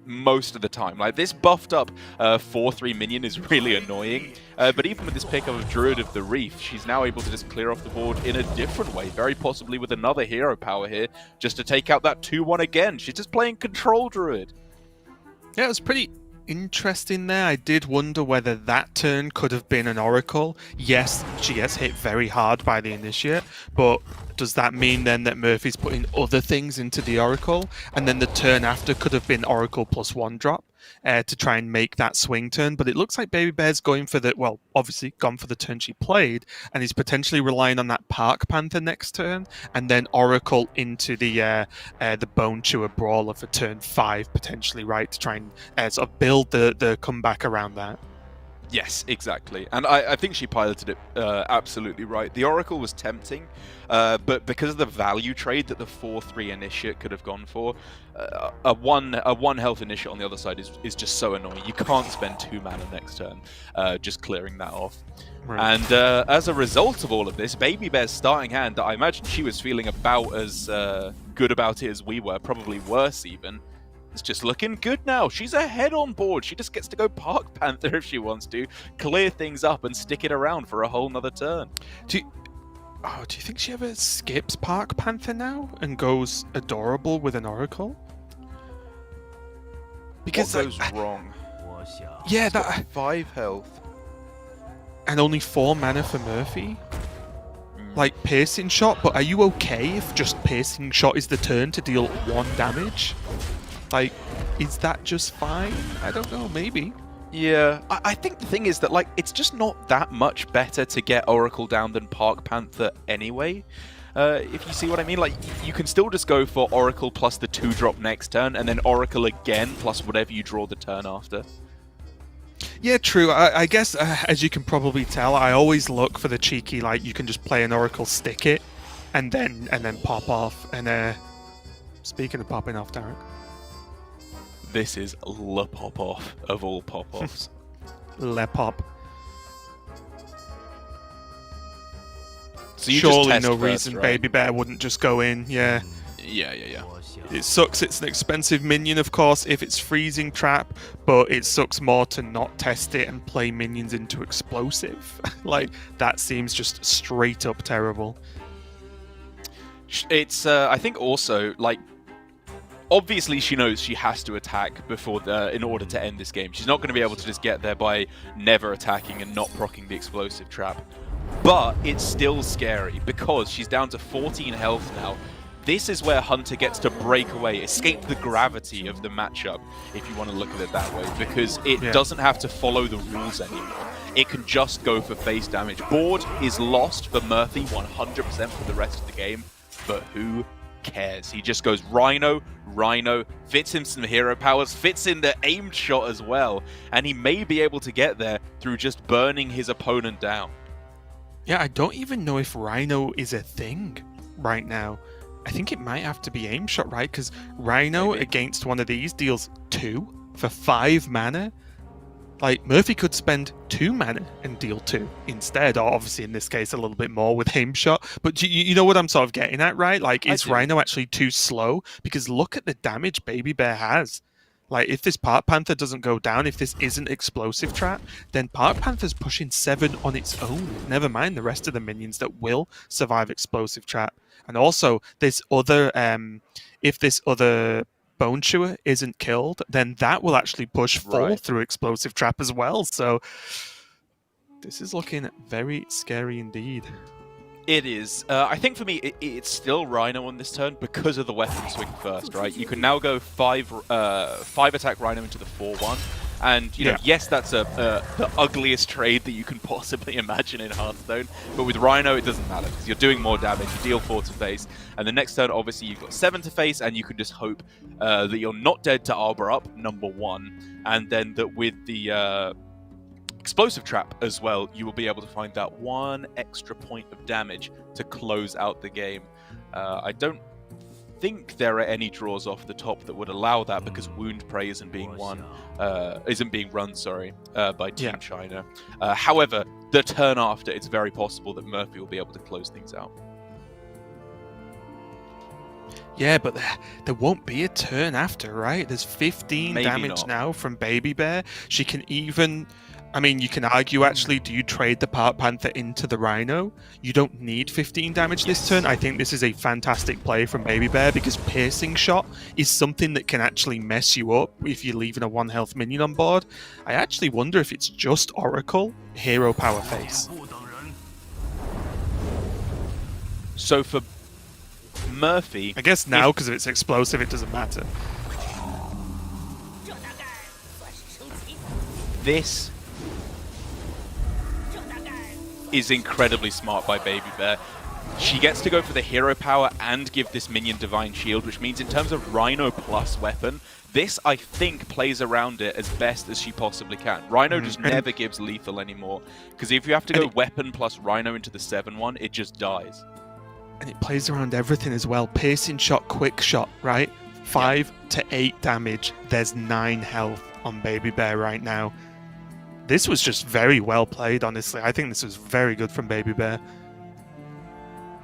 most of the time. Like, this buffed up 4-3 minion is really annoying, but even with this pickup of Druid of the Reef, she's now able to just clear off the board in a different way, very possibly with another hero power here, just to take out that 2-1 again. She's just playing Control Druid. Yeah, it was pretty interesting there. I did wonder whether that turn could have been an Oracle. Yes, she gets hit very hard by the Initiate, but does that mean then that Murphy's putting other things into the Oracle, and then the turn after could have been Oracle plus 1-drop to try and make that swing turn? But it looks like Baby Bear's going for the, well, obviously gone for the turn she played, and is potentially relying on that Park Panther next turn, and then Oracle into the Bone Chewer Brawler for turn 5 potentially, right, to try and sort of build the comeback around that. Yes, exactly. And I think she piloted it absolutely right. The Oracle was tempting, but because of the value trade that the 4-3 Initiate could have gone for, a one health Initiate on the other side is just so annoying. You can't spend 2 mana next turn just clearing that off. Right. And as a result of all of this, Baby Bear's starting hand, that I imagine she was feeling about as good about it as we were, probably worse even, it's just looking good now. She's ahead on board. She just gets to go Park Panther if she wants to, clear things up and stick it around for a whole nother turn. Do you think she ever skips Park Panther now and goes Adorable with an Oracle? Because what goes wrong? Yeah, that 5 health and only 4 mana for Murphy. Like Piercing Shot, but are you okay if just Piercing Shot is the turn to deal 1 damage? Like, is that just fine? I don't know, maybe. Yeah, I think the thing is that, like, it's just not that much better to get Oracle down than Park Panther anyway. If you see what I mean, like, you can still just go for Oracle plus the 2-drop next turn, and then Oracle again plus whatever you draw the turn after. Yeah, true. I guess, as you can probably tell, I always look for the cheeky, like, you can just play an Oracle, stick it, and then pop off. And speaking of popping off, Derek. This is the pop-off of all pop-offs. Le Pop. So you Surely just test no first, reason right? Baby Bear wouldn't just go in, yeah. Yeah. It sucks it's an expensive minion, of course, if it's freezing trap, but it sucks more to not test it and play minions into explosive. Like, that seems just straight up terrible. It's, I think also, like, obviously she knows she has to attack before in order to end this game. She's not going to be able to just get there by never attacking and not proccing the explosive trap. But it's still scary because she's down to 14 health now. This is where Hunter gets to break away, escape the gravity of the matchup, if you want to look at it that way, because it doesn't have to follow the rules anymore. It can just go for face damage. Board is lost for Murphy 100% for the rest of the game, but who cares? He just goes Rhino, fits in some hero powers, fits in the aimed shot as well, and he may be able to get there through just burning his opponent down. Yeah, I don't even know if Rhino is a thing right now. I think it might have to be aim shot, right? Because Rhino against one of these deals 2 for 5 mana. Like, Murphy could spend 2 mana and deal 2 instead, or obviously in this case a little bit more with aim shot. But you know what I'm sort of getting at, right? Like, is Rhino actually too slow? Because look at the damage Baby Bear has. Like, if this Park Panther doesn't go down, if this isn't explosive trap, then Park Panther's pushing 7 on its own. Never mind the rest of the minions that will survive explosive trap. And also, this other, if this other Bone Chewer isn't killed, then that will actually push full through explosive trap as well. So this is looking very scary indeed. It is. I think for me, it's still Rhino on this turn because of the weapon swing first, right? You can now go 5 attack Rhino into the 4-1. And, you know, yes, that's the ugliest trade that you can possibly imagine in Hearthstone. But with Rhino, it doesn't matter because you're doing more damage. You deal 4 to face. And the next turn, obviously, you've got 7 to face. And you can just hope that you're not dead to Arbor up, number 1. And then that with the explosive trap as well, you will be able to find that 1 extra point of damage to close out the game. I don't think there are any draws off the top that would allow that because Wound Prey isn't being run by Team China. However, the turn after, it's very possible that Murphy will be able to close things out. Yeah, but there won't be a turn after, right? There's 15 damage now from Baby Bear. She can even... I mean, you can argue, actually, do you trade the Park Panther into the Rhino? You don't need 15 damage this turn. I think this is a fantastic play from Baby Bear because Piercing Shot is something that can actually mess you up if you're leaving a 1 health minion on board. I actually wonder if it's just Oracle, Hero Power Face. So for Murphy... I guess now, because it's explosive, it doesn't matter. This is incredibly smart by Baby Bear. She gets to go for the hero power and give this minion Divine Shield, which means in terms of Rhino plus weapon, this, I think, plays around it as best as she possibly can. Rhino just never gives lethal anymore, because if you have to go weapon plus Rhino into the 7-1, it just dies. And it plays around everything as well. Piercing Shot, Quick Shot, right? 5 to 8 damage. There's 9 health on Baby Bear right now. This was just very well played, honestly. I think this was very good from Baby Bear.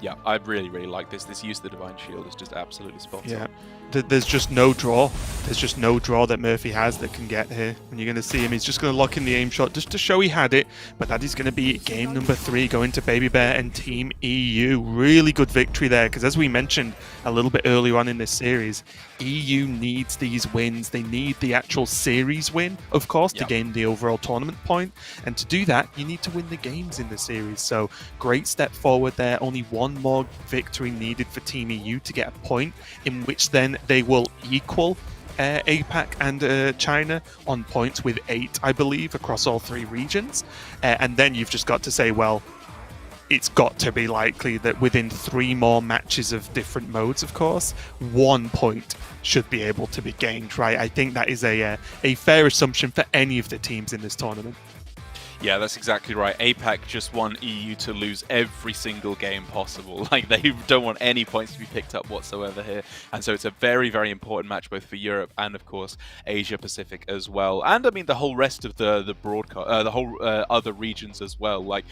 Yeah, I really, really like this. This use of the Divine Shield is just absolutely spot on. There's just no draw. There's just no draw that Murphy has that can get here. And you're going to see him. He's just going to lock in the aim shot just to show he had it. But that is going to be game number 3 going to Baby Bear and Team EU. Really good victory there. Because as we mentioned a little bit earlier on in this series, EU needs these wins. They need the actual series win, of course, to gain the overall tournament point. And to do that, you need to win the games in the series. So great step forward there. Only one more victory needed for Team EU to get a point, in which then they will equal APAC and China on points with 8, I believe, across all 3 regions. And then you've just got to say, well, it's got to be likely that within 3 more matches of different modes, of course, 1 point should be able to be gained, right? I think that is a fair assumption for any of the teams in this tournament. Yeah, that's exactly right. APAC just want EU to lose every single game possible. Like, they don't want any points to be picked up whatsoever here. And so it's a very, very important match both for Europe and, of course, Asia Pacific as well. And, I mean, the whole rest of the broadcast, the whole other regions as well. Like,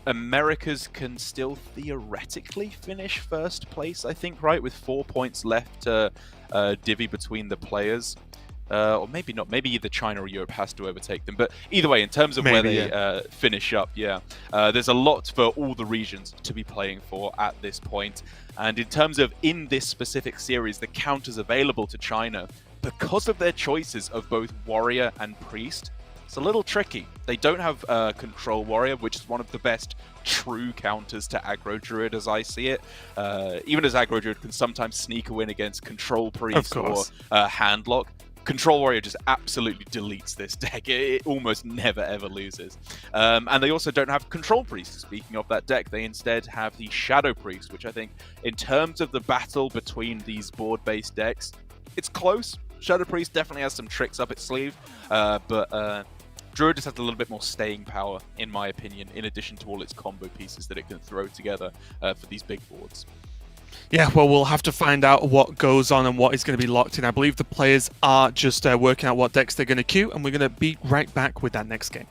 Americas can still theoretically finish first place, I think, right? With 4 points left to divvy between the players. Or maybe not. Maybe either China or Europe has to overtake them. But either way, in terms of where they finish up, there's a lot for all the regions to be playing for at this point. And in terms of in this specific series, the counters available to China, because of their choices of both Warrior and Priest, it's a little tricky. They don't have Control Warrior, which is one of the best true counters to Aggro Druid as I see it. Even as Aggro Druid can sometimes sneak a win against Control Priest or Handlock, Control Warrior just absolutely deletes this deck. It almost never ever loses. And they also don't have Control Priest. Speaking of that deck, they instead have the Shadow Priest, which I think in terms of the battle between these board-based decks, it's close. Shadow Priest definitely has some tricks up its sleeve, but Druid just has a little bit more staying power, in my opinion, in addition to all its combo pieces that it can throw together for these big boards. Yeah, well, we'll have to find out what goes on and what is going to be locked in. I believe the players are just working out what decks they're going to queue, and we're going to be right back with that next game.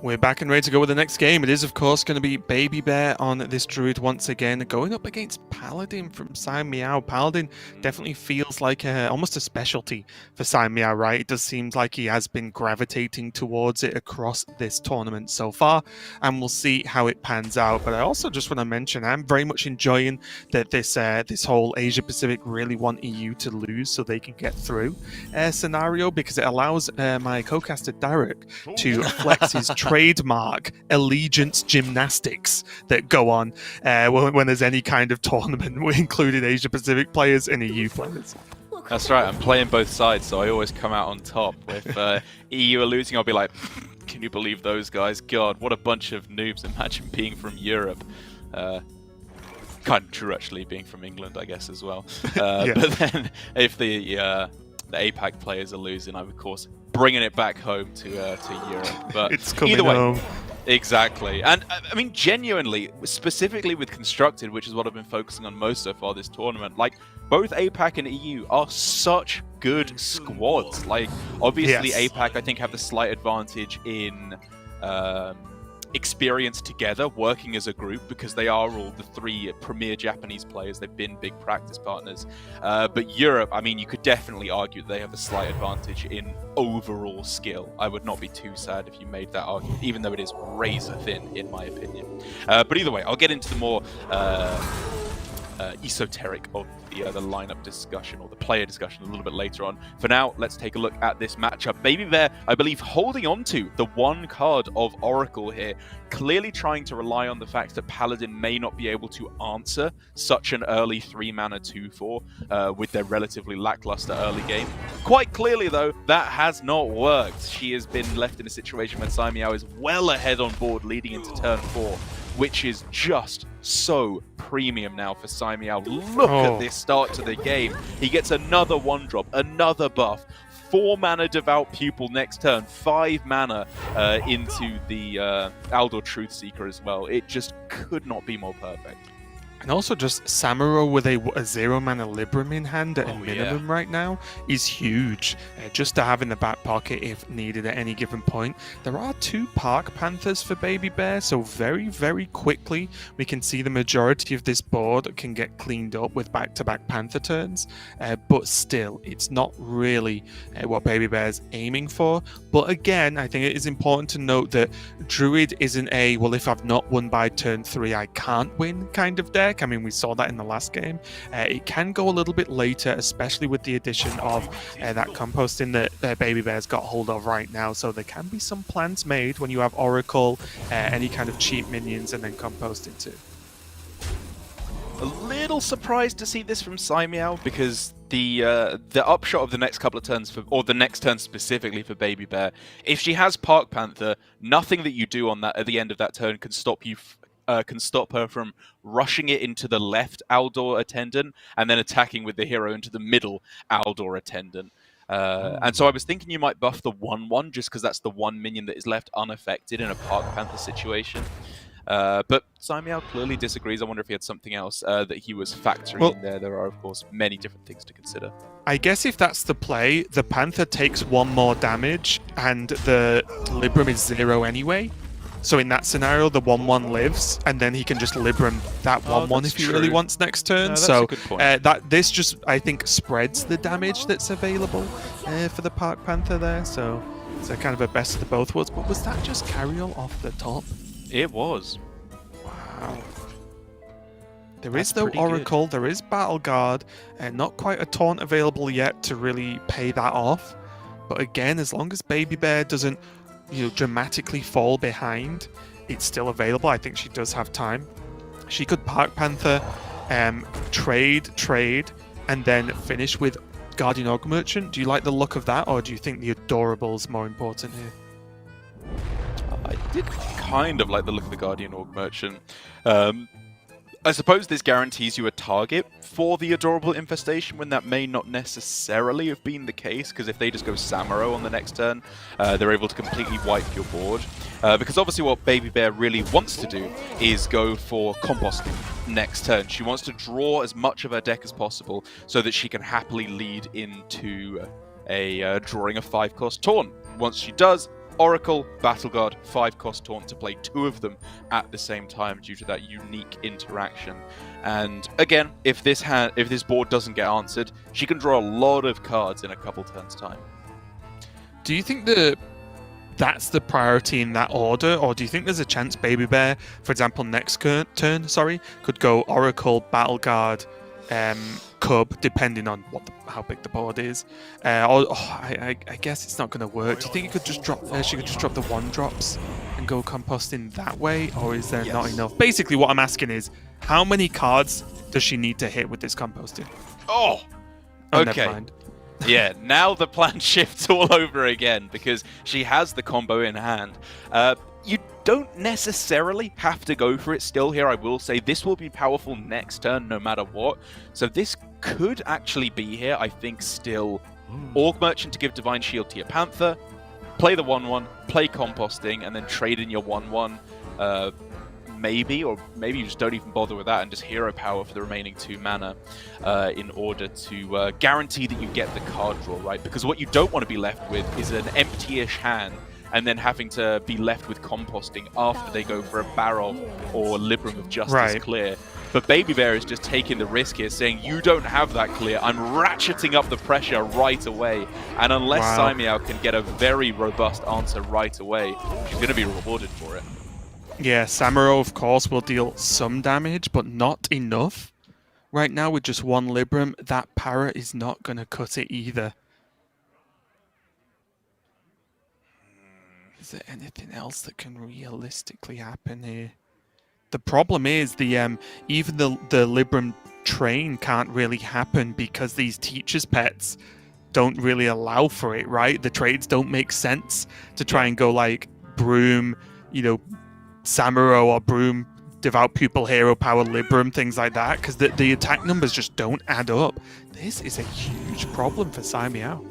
We're back and ready to go with the next game. It is, of course, going to be Baby Bear on this Druid once again, going up against Paladin from Sign Meow. Paladin definitely feels like almost a specialty for Sign Meow, right? It does seem like he has been gravitating towards it across this tournament so far, and we'll see how it pans out. But I also just want to mention, I'm very much enjoying that this whole Asia Pacific really want EU to lose so they can get through scenario, because it allows my co-caster Derek to flex his trademark allegiance gymnastics that go on when there's any kind of tournament, including Asia Pacific players and EU players. That's right, I'm playing both sides, so I always come out on top. If EU are losing, I'll be like, can you believe those guys? God, what a bunch of noobs. Imagine being from Europe. Kind of true, actually, being from England, I guess, as well. Yeah. But then if the APAC players are losing, I'm, of course, bringing it back home to Europe. But it's coming either way, home. Exactly. And I mean, genuinely, specifically with Constructed, which is what I've been focusing on most so far this tournament, like, both APAC and EU are such good squads. Like, obviously, Yes. APAC, I think, have the slight advantage in experience together, working as a group, because they are all the three premier Japanese players. They've been big practice partners. But Europe, I mean, you could definitely argue they have a slight advantage in overall skill. I would not be too sad if you made that argument, even though it is razor thin, in my opinion. But either way, I'll get into the more esoteric of the lineup discussion, or the player discussion, a little bit later on. For now, let's take a look at this matchup. Baby Bear, I believe, holding on to the one card of Oracle here, clearly trying to rely on the fact that Paladin may not be able to answer such an early 3-mana 2/4 with their relatively lackluster early game. Quite clearly, though, that has not worked. She has been left in a situation where Sai Miao is well ahead on board leading into turn 4, which is just so premium now for Sai Miao. Look at this start to the game. He gets another 1-drop, another buff, 4-mana Devout Pupil next turn, 5 mana into the Aldor Truthseeker as well. It just could not be more perfect. And also just Samuro with a 0-mana Libram in hand at a minimum right now is huge. Just to have in the back pocket if needed at any given point. There are 2 Park Panthers for Baby Bear, so very, very quickly we can see the majority of this board can get cleaned up with back-to-back Panther turns. But still, it's not really what Baby Bear's aiming for. But again, I think it is important to note that Druid isn't a, well, if I've not won by turn 3, I can't win kind of deck. I mean, we saw that in the last game. It can go a little bit later, especially with the addition of that composting that Baby Bear's got hold of right now. So there can be some plans made when you have Oracle, any kind of cheap minions, and then composting too. A little surprised to see this from Saimiao, because the upshot of the next couple of turns, or the next turn specifically for Baby Bear, if she has Park Panther, nothing that you do on that at the end of that turn can stop you. Can stop her from rushing it into the left Aldor Attendant and then attacking with the hero into the middle Aldor Attendant. And so I was thinking you might buff the 1/1 just because that's the one minion that is left unaffected in a Park Panther situation. But Saimiao clearly disagrees. I wonder if he had something else that he was factoring in there. There are, of course, many different things to consider. I guess if that's the play, the Panther takes 1 more damage and the Libram is 0 anyway. So in that scenario, the 1/1 lives, and then he can just Libram that 1/1 if he really wants next turn. So this just, I think, spreads the damage that's available for the Park Panther there. So it's a kind of a best of the both worlds. But was that just Carriol off the top? It was. Wow. There is though Oracle, there is Battle Guard, and not quite a taunt available yet to really pay that off. But again, as long as Baby Bear doesn't dramatically fall behind, it's still available. I think she does have time. She could Park Panther, trade, and then finish with Guardian Orc Merchant. Do you like the look of that, or do you think the Adorable's more important here? I did kind of like the look of the Guardian Orc Merchant. I suppose this guarantees you a target for the Adorable Infestation when that may not necessarily have been the case, because if they just go Samuro on the next turn, they're able to completely wipe your board. Because obviously what Baby Bear really wants to do is go for composting next turn. She wants to draw as much of her deck as possible so that she can happily lead into a drawing a 5-cost taunt. Once she does, Oracle, Battle Guard, 5-cost taunt to play 2 of them at the same time due to that unique interaction. And again, if this board doesn't get answered, she can draw a lot of cards in a couple turns' time. Do you think that's the priority in that order, or do you think there's a chance Baby Bear, for example, next turn, could go Oracle, Battle Guard, Cub, depending on how big the board is? I guess it's not going to work. Do you think it could just drop? She could just drop the 1-drops and go composting that way, or is there not enough? Basically, what I'm asking is, how many cards does she need to hit with this composting? Oh, never mind. Yeah, now the plan shifts all over again because she has the combo in hand. You don't necessarily have to go for it still here. I will say this will be powerful next turn no matter what. So this could actually be here, I think, still. Orc Merchant to give Divine Shield to your Panther, play the 1/1, play composting, and then trade in your 1/1. Maybe you just don't even bother with that and just hero power for the remaining 2 mana in order to guarantee that you get the card draw, right? Because what you don't want to be left with is an empty-ish hand and then having to be left with composting after they go for a Barrel or Libram of Justice clear. But Baby Bear is just taking the risk here, saying, you don't have that clear, I'm ratcheting up the pressure right away. And unless Saimiao can get a very robust answer right away, she's going to be rewarded for it. Yeah, Samuro, of course, will deal some damage, but not enough. Right now, with just 1 Libram, that Para is not going to cut it either. Is there anything else that can realistically happen here? The problem is even the Libram train can't really happen because these teachers' pets don't really allow for it, right? The trades don't make sense to try and go like Broom, Samuro or Broom, Devout Pupil, Hero Power, Libram, things like that, because the attack numbers just don't add up. This is a huge problem for Saimiao.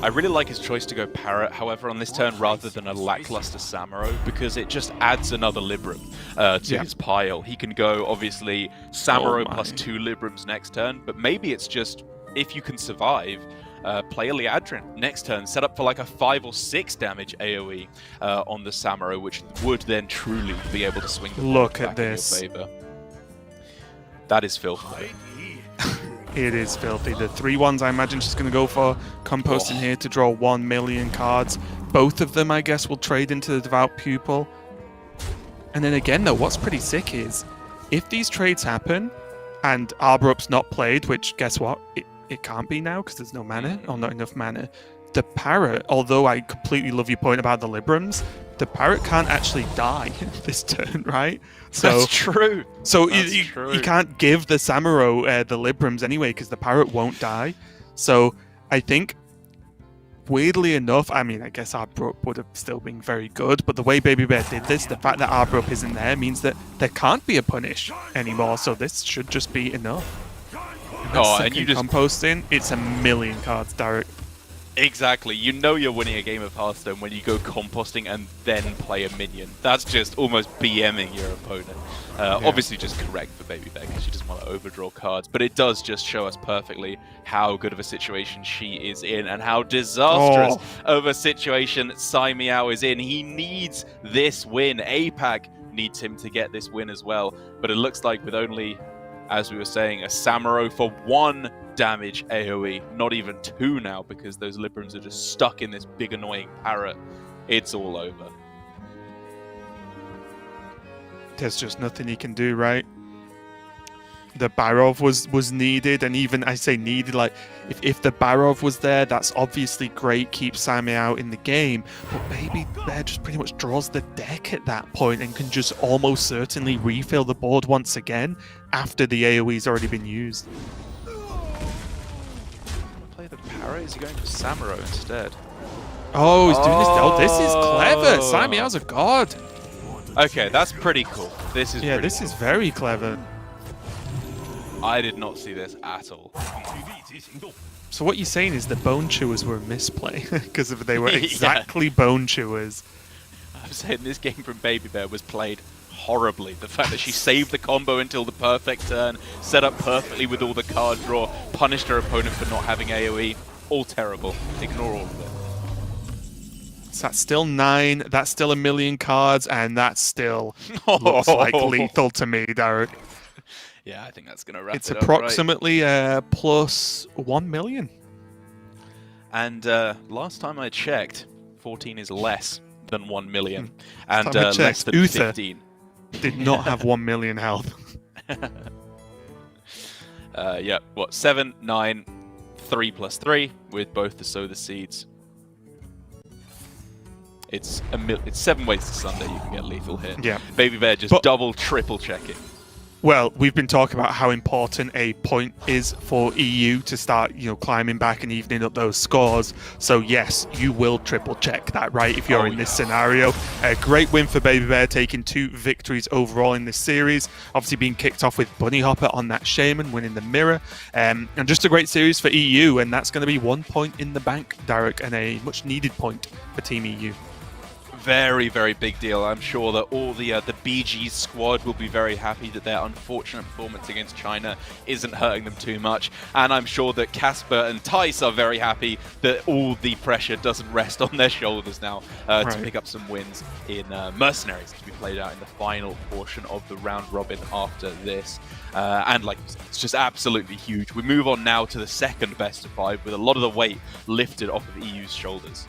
I really like his choice to go Parrot, however, on this turn rather than a lackluster Samuro, because it just adds another Libram to his pile. He can go, obviously, Samuro plus 2 Librams next turn, but maybe it's just, if you can survive, play a Liadrin next turn, set up for like a 5 or 6 damage AoE on the Samuro, which would then truly be able to swing the Look back at this. in your favor. That is filthy. It is filthy. The 3-1s I imagine she's going to go for. Composting here to draw 1 million cards. Both of them, I guess, will trade into the Devout Pupil. And then again, though, what's pretty sick is, if these trades happen, and Arborup's not played, which, guess what? It can't be now, because there's no mana, or not enough mana. The Parrot, although I completely love your point about the Librams, the Parrot can't actually die this turn, right? So, that's true. So you can't give the Samuro the Librams anyway, because the Parrot won't die. So I think, weirdly enough, I mean, I guess Arbrup would have still been very good, but the way Baby Bear did this, the fact that Arbrup isn't there means that there can't be a punish anymore, so this should just be enough. And you just composting, it's a million cards, Derek. Exactly. You know you're winning a game of Hearthstone when you go composting and then play a minion. That's just almost BMing your opponent. Obviously just correct for Baby Bear because she doesn't want to overdraw cards, but it does just show us perfectly how good of a situation she is in and how disastrous of a situation Sai Meow is in. He needs this win. APAC needs him to get this win as well, but it looks like with only, as we were saying, a Samuro for 1 damage AoE, not even 2 now, because those Librams are just stuck in this big annoying Parrot. It's all over. There's just nothing he can do, right? The Barov was needed, and even, I say needed, like, if the Barov was there, that's obviously great, keeps Sammy out in the game, but Baby Bear just pretty much draws the deck at that point and can just almost certainly refill the board once again after the AoE's already been used. Play the Parrot? Is he going for Samuro instead? Oh, he's doing this. Oh, this is clever. Sai Meow's a god. Okay, that's pretty cool. This is this is very clever. I did not see this at all. So what you're saying is the Bone Chewers were a misplay because they were exactly Bone Chewers. I'm saying this game from Baby Bear was played horribly. The fact that she saved the combo until the perfect turn, set up perfectly with all the card draw, punished her opponent for not having AoE, all terrible. Ignore all of it. So that's still 9, that's still a million cards, and that still looks like lethal to me, Derek. Yeah, I think that's going to wrap it up. It's approximately plus 1 million. And last time I checked, 14 is less than 1 million. And less than Uther 15. Did not have 1 million health. Yeah, what? 7, 9, 3 plus 3 with both the Sow the Seeds. It's 7 ways to Sunday you can get lethal hit. Yeah. Baby Bear just double, triple check it. Well, we've been talking about how important a point is for EU to start, climbing back and evening up those scores. So yes, you will triple check that, right? If you're in this scenario, a great win for Baby Bear, taking 2 victories overall in this series. Obviously, being kicked off with Bunny Hopper on that Shaman, winning the mirror, and just a great series for EU. And that's going to be 1 point in the bank, Derek, and a much needed point for Team EU. Very, very big deal. I'm sure that all the BG squad will be very happy that their unfortunate performance against China isn't hurting them too much. And I'm sure that Casper and Tice are very happy that all the pressure doesn't rest on their shoulders now to pick up some wins in Mercenaries to be played out in the final portion of the round robin after this. And like you said, it's just absolutely huge. We move on now to the second best of 5 with a lot of the weight lifted off of EU's shoulders.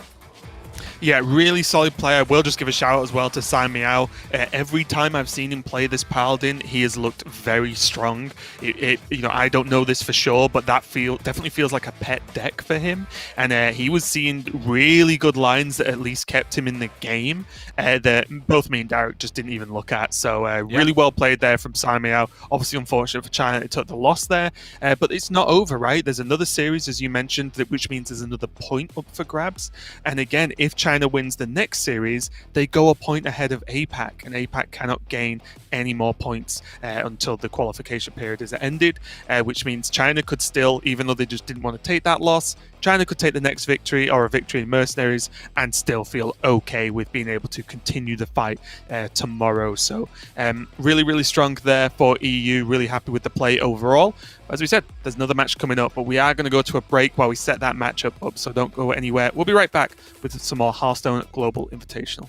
Yeah, really solid player. I will just give a shout out as well to Sai Meow. Every time I've seen him play this Paladin, he has looked very strong. I don't know this for sure, but that definitely feels like a pet deck for him. And he was seeing really good lines that at least kept him in the game that both me and Derek just didn't even look at. So really well played there from Sai Meow. Obviously unfortunate for China, it took the loss there, but it's not over, right? There's another series, as you mentioned, which means there's another point up for grabs. And again, if China China wins the next series, they go a point ahead of APAC, and APAC cannot gain any more points until the qualification period is ended, which means China could still, even though they just didn't want to take that loss, China could take the next victory or a victory in Mercenaries and still feel okay with being able to continue the fight tomorrow. So really, really strong there for EU. Really happy with the play overall. As we said, there's another match coming up, but we are going to go to a break while we set that matchup up, so don't go anywhere. We'll be right back with some more Hearthstone Global Invitational.